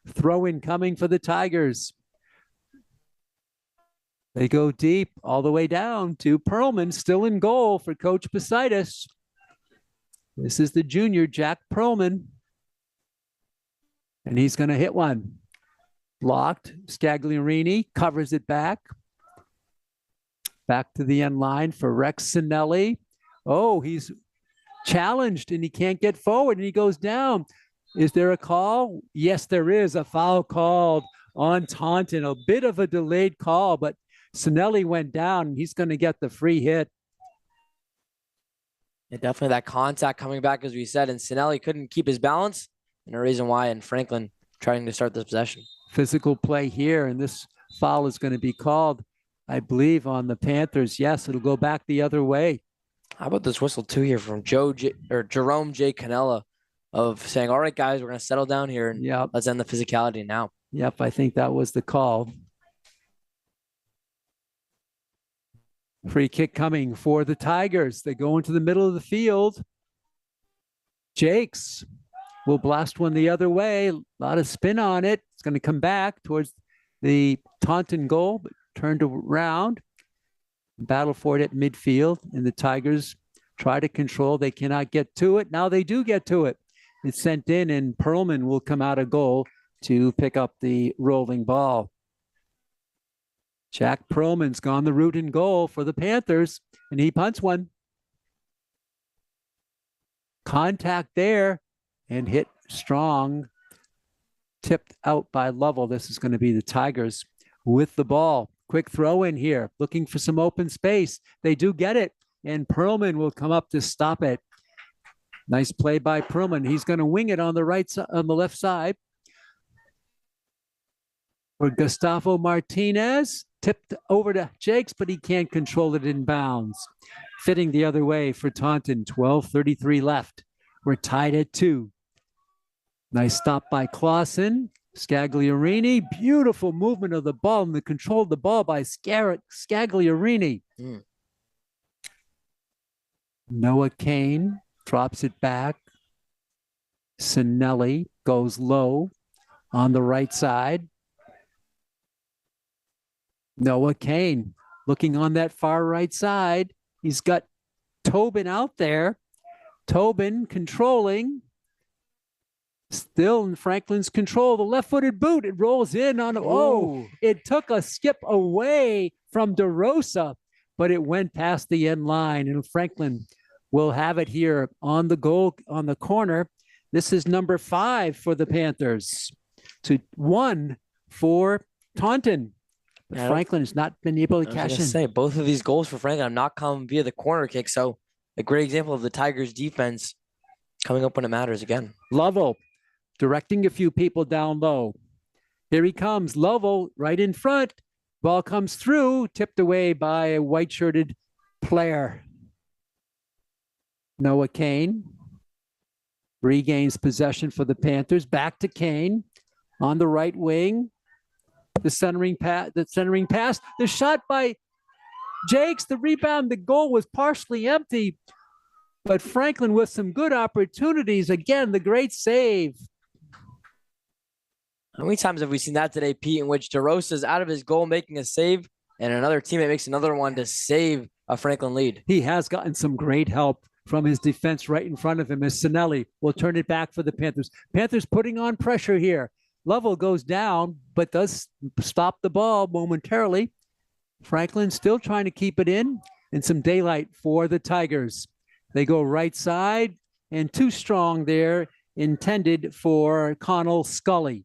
Throw in coming for the Tigers. They go deep all the way down to Perlman, still in goal for Coach Poseidas. This is the junior, Jack Perlman. And he's going to hit one. Blocked. Scagliarini covers it back. Back to the end line for Rex Sinelli. Oh, he's challenged and he can't get forward and he goes down. Is there a call? Yes, there is a foul called on Taunton. A bit of a delayed call, but Sinelli went down and he's going to get the free hit. Yeah, definitely that contact coming back, as we said, and Sinelli couldn't keep his balance. And a reason why, and Franklin trying to start this possession. Physical play here, and this foul is going to be called, I believe, on the Panthers. Yes, it'll go back the other way. How about this whistle too here from Jerome J. Canella of saying, all right, guys, we're going to settle down here and let's end the physicality now. Yep, I think that was the call. Free kick coming for the Tigers. They go into the middle of the field. Jakes will blast one the other way. A lot of spin on it. It's going to come back towards the Taunton goal, but turned around. Battle for it at midfield, and the Tigers try to control. They cannot get to it. Now they do get to it. It's sent in, and Perlman will come out of goal to pick up the rolling ball. Jack Perlman's gone the route in goal for the Panthers, and he punts one. Contact there. And hit strong, tipped out by Lovell. This is going to be the Tigers with the ball. Quick throw in here, looking for some open space. They do get it, and Perlman will come up to stop it. Nice play by Perlman. He's going to wing it on the right side, on the left side. For Gustavo Martinez, tipped over to Jakes, but he can't control it in bounds. Fitting the other way for Taunton. 12:33 left. We're tied at 2. Nice stop by Clausen. Scagliarini. Beautiful movement of the ball and the control of the ball by Scagliarini. Noah Kane drops it back. Sinelli goes low on the right side. Noah Kane looking on that far right side. He's got Tobin out there. Tobin controlling. Still in Franklin's control. The left-footed boot. It rolls in on. Oh, it took a skip away from DeRosa, but it went past the end line. And Franklin will have it here on the goal, on the corner. This is number 5 for the Panthers to 1 for Taunton. But Franklin has not been able to cash in. Say both of these goals for Franklin have not come via the corner kick. So a great example of the Tigers defense coming up when it matters again. Lovell directing a few people down low. Here he comes. Lovell right in front. Ball comes through, tipped away by a white-shirted player. Noah Kane regains possession for the Panthers. Back to Kane on the right wing. The centering pass, the shot by Jakes, the rebound, the goal was partially empty, but Franklin with some good opportunities. Again, the great save. How many times have we seen that today, Pete, in which DeRosa's out of his goal making a save and another teammate makes another one to save a Franklin lead? He has gotten some great help from his defense right in front of him as Sinelli will turn it back for the Panthers. Panthers putting on pressure here. Lovell goes down, but does stop the ball momentarily. Franklin still trying to keep it in, and some daylight for the Tigers. They go right side, and too strong there, intended for Connell Scully.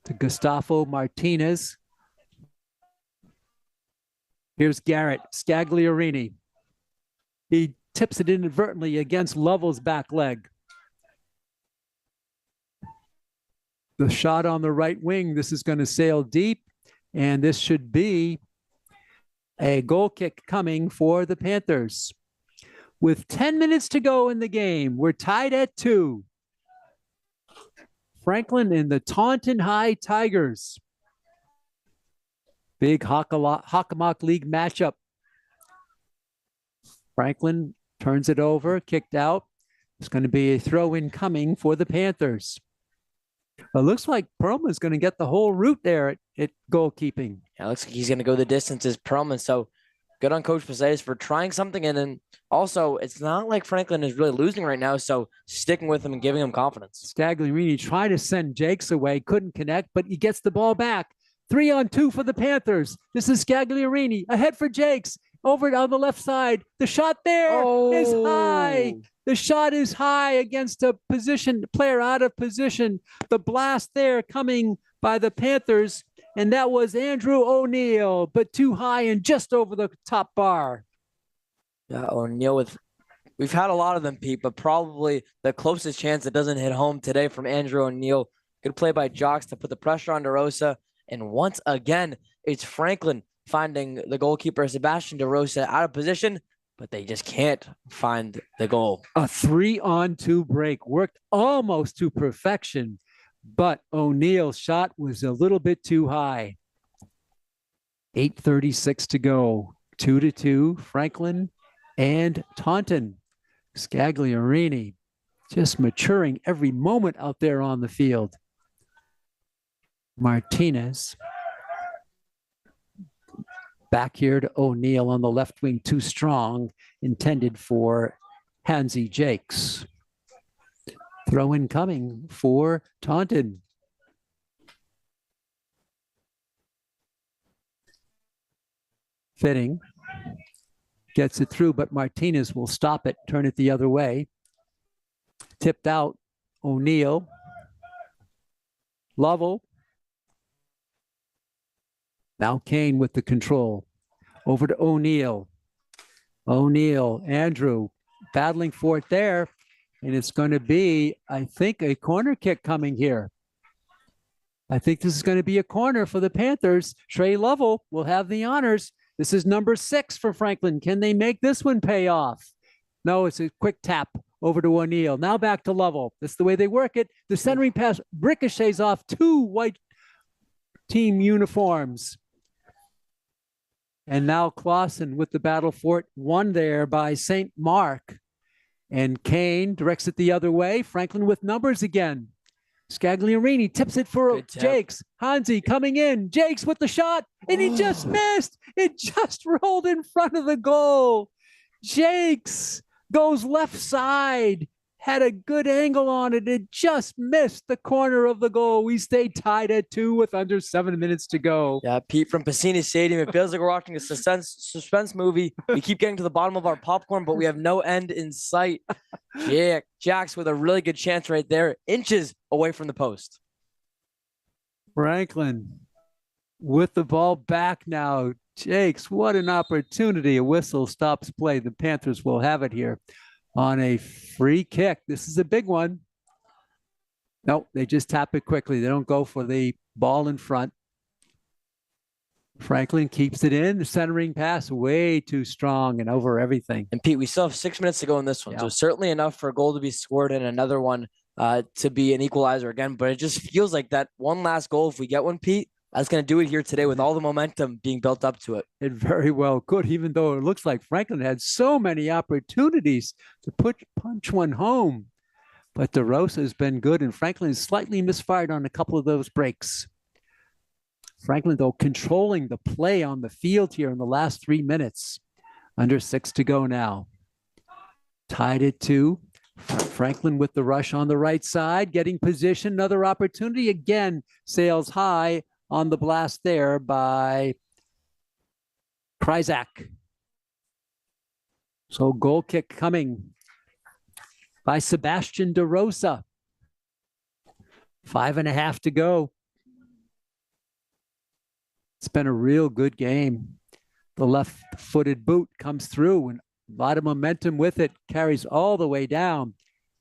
To Gustavo Martinez. Here's Garrett Scagliarini. He tips it inadvertently against Lovell's back leg. The shot on the right wing, this is going to sail deep, and this should be a goal kick coming for the Panthers. With 10 minutes to go in the game, we're tied at 2. Franklin and the Taunton High Tigers. Big Hockomock League matchup. Franklin turns it over, kicked out. It's going to be a throw-in coming for the Panthers. It looks like Perlman's going to get the whole route there at goalkeeping. Yeah, looks like he's going to go the distance as Perlman. So good on Coach Poseidas for trying something. And then also, it's not like Franklin is really losing right now. So sticking with him and giving him confidence. Scagliarini tried to send Jakes away, couldn't connect, but he gets the ball back. 3-on-2 for the Panthers. This is Scagliarini ahead for Jakes. Over on the left side. The shot there is high. The shot is high against a player out of position. The blast there coming by the Panthers, and that was Andrew O'Neill, but too high and just over the top bar. Yeah, O'Neill we've had a lot of them, Pete, but probably the closest chance it doesn't hit home today from Andrew O'Neill. Good play by Jocks to put the pressure on DeRosa, and once again, it's Franklin finding the goalkeeper, Sebastian DeRosa, out of position, but they just can't find the goal. A 3-on-2 break worked almost to perfection, but O'Neill's shot was a little bit too high. 8:36 to go. 2-2, Franklin and Taunton. Scagliarini just maturing every moment out there on the field. Martinez. Back here to O'Neill on the left wing, too strong, intended for Hansi Jakes. Throw in coming for Taunton. Fitting gets it through, but Martinez will stop it, turn it the other way. Tipped out, O'Neill. Lovell. Now Kane with the control. Over to O'Neill. O'Neill, Andrew battling for it there. And it's going to be, I think, a corner kick coming here. I think this is going to be a corner for the Panthers. Trey Lovell will have the honors. This is number 6 for Franklin. Can they make this one pay off? No, it's a quick tap over to O'Neill. Now back to Lovell. That's the way they work it. The centering pass ricochets off 2 white team uniforms. And now Clausen with the battle for it, won there by St. Mark. And Kane directs it the other way. Franklin with numbers again. Scagliarini tips it for Jakes. Hansi coming in. Jakes with the shot, and he just missed. It just rolled in front of the goal. Jakes goes left side, had a good angle on it. It just missed the corner of the goal. We stayed tied at 2 with under 7 minutes to go. Yeah, Pete, from Piscina Stadium, it feels like we're watching a suspense movie. We keep getting to the bottom of our popcorn, but we have no end in sight. Jax with a really good chance right there, inches away from the post. Franklin with the ball back now. Jakes, what an opportunity. A whistle stops play. The Panthers will have it here on a free kick. This is a big one. No, they just tap it quickly. They don't go for the ball in front. Franklin keeps it in. The centering pass way too strong and over everything. And Pete, we still have 6 minutes to go in this one. Yeah. So certainly enough for a goal to be scored and another one to be an equalizer again. But it just feels like that one last goal, if we get one, Pete, that's going to do it here today with all the momentum being built up to it. It very well could, even though it looks like Franklin had so many opportunities to punch one home. But DeRosa has been good, and Franklin is slightly misfired on a couple of those breaks. Franklin, though, controlling the play on the field here in the last 3 minutes. Under 6 to go now. Tied at 2. Franklin with the rush on the right side, getting position. Another opportunity. Again, sails high on the blast there by Kryzak. So goal kick coming by Sebastian DeRosa. 5.5 to go. It's been a real good game. The left-footed boot comes through and a lot of momentum with it, carries all the way down.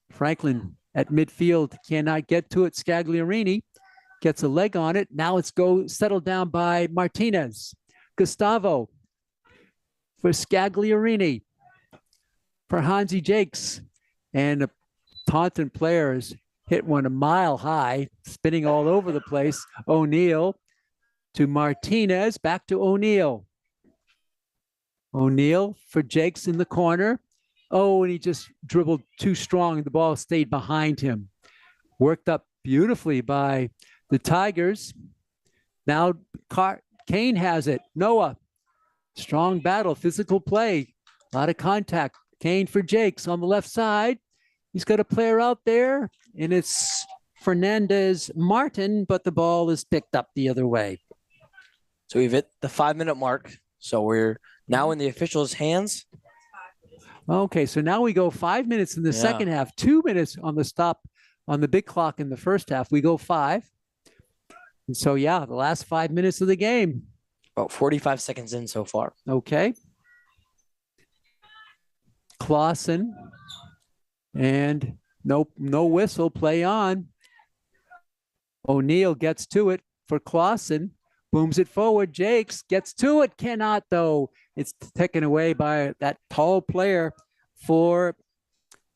Franklin at midfield cannot get to it. Scagliarini gets a leg on it. Now it's settled down by Martinez. Gustavo for Scagliarini. For Hansi Jakes. And the Taunton players hit one a mile high, spinning all over the place. O'Neill to Martinez, back to O'Neill. O'Neill for Jakes in the corner. Oh, and he just dribbled too strong. The ball stayed behind him. Worked up beautifully by the Tigers. Now Kane has it. Noah, strong battle, physical play, a lot of contact. Kane for Jakes on the left side. He's got a player out there, and it's Fernandez Martin, but the ball is picked up the other way. So we've hit the 5-minute mark. So we're now in the officials' hands. Okay, so now we go 5 minutes in the second half, 2 minutes on the stop on the big clock in the first half. We go 5. And so, the last 5 minutes of the game. About 45 seconds in so far. Okay. Clausen. And no whistle, play on. O'Neill gets to it for Clausen. Booms it forward. Jakes gets to it. Cannot, though. It's taken away by that tall player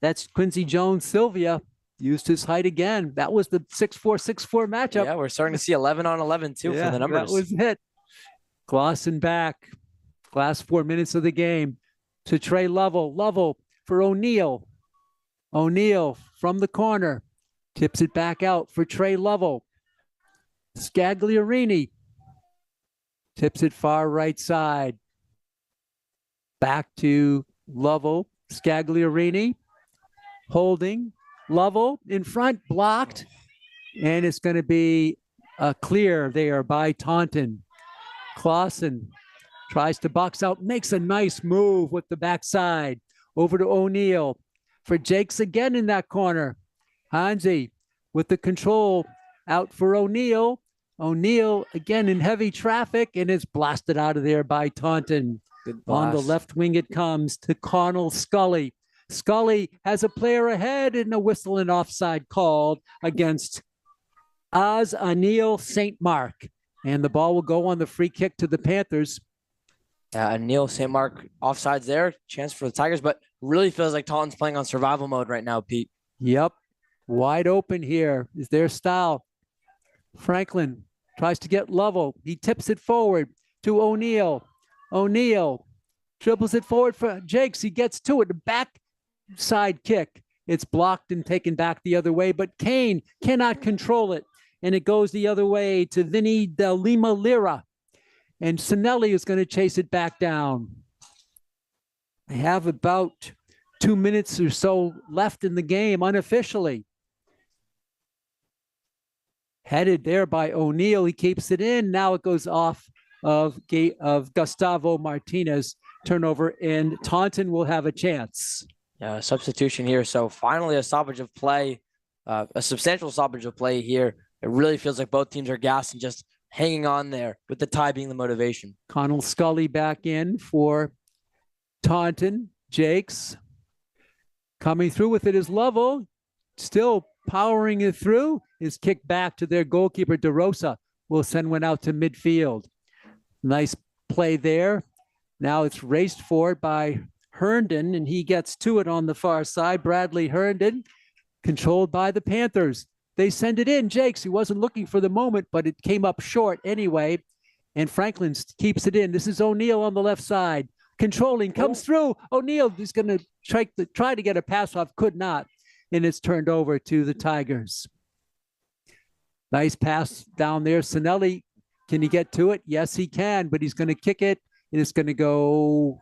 that's Quincy Jones. Sylvia used his height again. That was the 6'4" matchup. Yeah, we're starting to see 11 on 11 too for the numbers. That was it. Clausen back. Last 4 minutes of the game to Trey Lovell. Lovell for O'Neill. O'Neill from the corner. Tips it back out for Trey Lovell. Scagliarini. Tips it far right side. Back to Lovell. Scagliarini. Holding. Lovell in front. Blocked. And it's going to be a clear there by Taunton. Clausen tries to box out. Makes a nice move with the backside. Over to O'Neill. For Jakes again in that corner. Hansi with the control out for O'Neill. O'Neill again in heavy traffic, and it's blasted out of there by Taunton. On the left wing it comes to Connell Scully. Scully has a player ahead and a whistle and offside called against Anil St. Mark. And the ball will go on the free kick to the Panthers. Anil St. Mark offsides there. Chance for the Tigers, but really feels like Taunton's playing on survival mode right now, Pete. Yep. Wide open here is their style. Franklin tries to get Lovell. He tips it forward to O'Neill. O'Neill dribbles it forward for Jakes. He gets to it. Backside kick. It's blocked and taken back the other way, but Kane cannot control it. And it goes the other way to Vinny de Lima Lira. And Sinelli is going to chase it back down. They have about 2 minutes or so left in the game unofficially. Headed there by O'Neill. He keeps it in. Now it goes off of Gustavo Martinez. Turnover, and Taunton will have a chance. Substitution here. So finally a stoppage of play, a substantial stoppage of play here. It really feels like both teams are gassed and just hanging on there, with the tie being the motivation. Connell Scully back in for Taunton. Jakes coming through with it is Lovell. Still powering it through. Is kicked back to their goalkeeper. DeRosa will send one out to midfield. Nice play there. Now it's raced forward by Herndon, and he gets to it on the far side. Bradley Herndon, controlled by the Panthers. They send it in. Jakes, he wasn't looking for the moment, but it came up short anyway. And Franklin keeps it in. This is O'Neill on the left side. Controlling, comes through. O'Neill is going to try to get a pass off, could not. And it's turned over to the Tigers. Nice pass down there. Sinelli, can he get to it? Yes, he can, but he's going to kick it. And it's going to go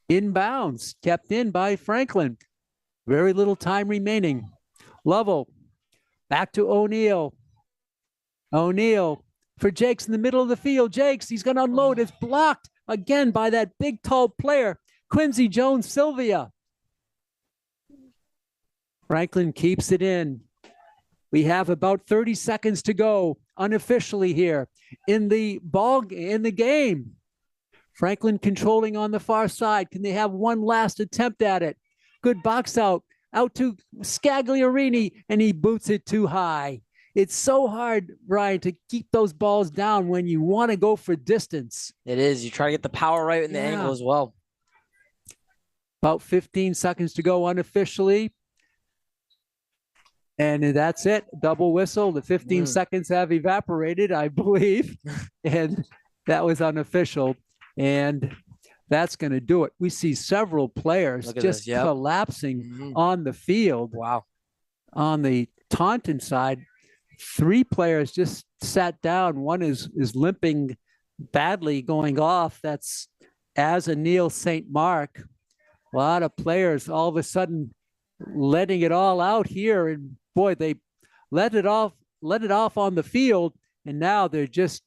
inbounds, kept in by Franklin. Very little time remaining. Lovell, back to O'Neill. O'Neill for Jakes in the middle of the field. Jakes, he's going to unload. It's blocked again by that big, tall player, Quincy Jones-Sylvia. Franklin keeps it in. We have about 30 seconds to go unofficially here in the game. Franklin controlling on the far side. Can they have one last attempt at it? Good box out to Scagliarini, and he boots it too high. It's so hard, Ryan, to keep those balls down when you want to go for distance. It is. You try to get the power right in the angle as well. About 15 seconds to go unofficially. And that's it. Double whistle. The 15 seconds have evaporated, I believe. And that was unofficial. And that's going to do it. We see several players just collapsing on the field. Wow. On the Taunton side, 3 players just sat down. One is limping badly, going off. That's Neil St. Mark. A lot of players all of a sudden letting it all out here. And boy, they let it off on the field. And now they're just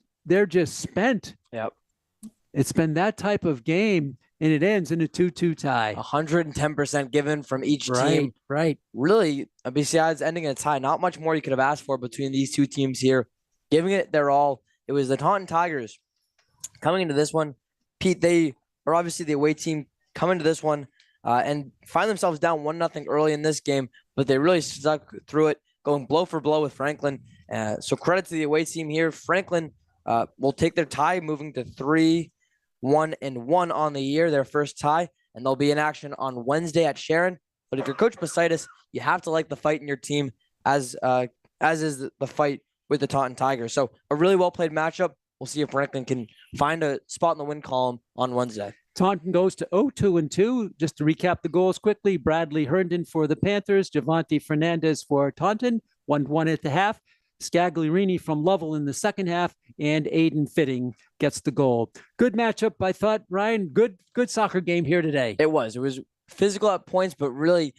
spent. Yep. It's been that type of game, and it ends in a 2-2 tie. 110% given from each team. Right. Really, besides ending in a tie, not much more you could have asked for between these two teams here. Giving it their all. It was the Taunton Tigers coming into this one. Pete, they are obviously the away team coming to this one and find themselves down 1-0 early in this game, but they really stuck through it, going blow for blow with Franklin. So credit to the away team here. Franklin will take their tie, moving to 3-1-1 on the year, their first tie, and they'll be in action on Wednesday at Sharon. But if you're Coach Basitis, you have to like the fight in your team, as is the fight with the Taunton Tigers. So a really well-played matchup. We'll see if Franklin can find a spot in the win column on Wednesday. Taunton goes to 0-2-2. Just to recap the goals quickly, Bradley Herndon for the Panthers, Javante Fernandez for Taunton, 1-1 at the half. Scagliarini from Lovell in the second half, and Aiden Fitting gets the goal. Good matchup, I thought, Ryan. Good soccer game here today. It was physical at points, but really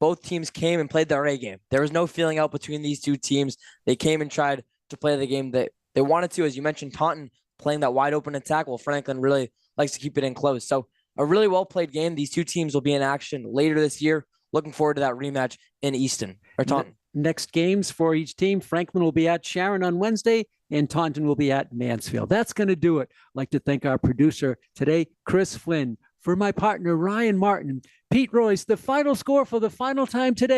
both teams came and played their A game. There was no feeling out between these two teams. They came and tried to play the game that they wanted to. As you mentioned, Taunton playing that wide open attack, while Franklin really likes to keep it in close. So a really well-played game. These two teams will be in action later this year. Looking forward to that rematch in Easton or Taunton. Next games for each team. Franklin will be at Sharon on Wednesday, and Taunton will be at Mansfield. That's going to do it. I'd like to thank our producer today, Chris Flynn. For my partner, Ryan Martin, Pete Royce, the final score for the final time today.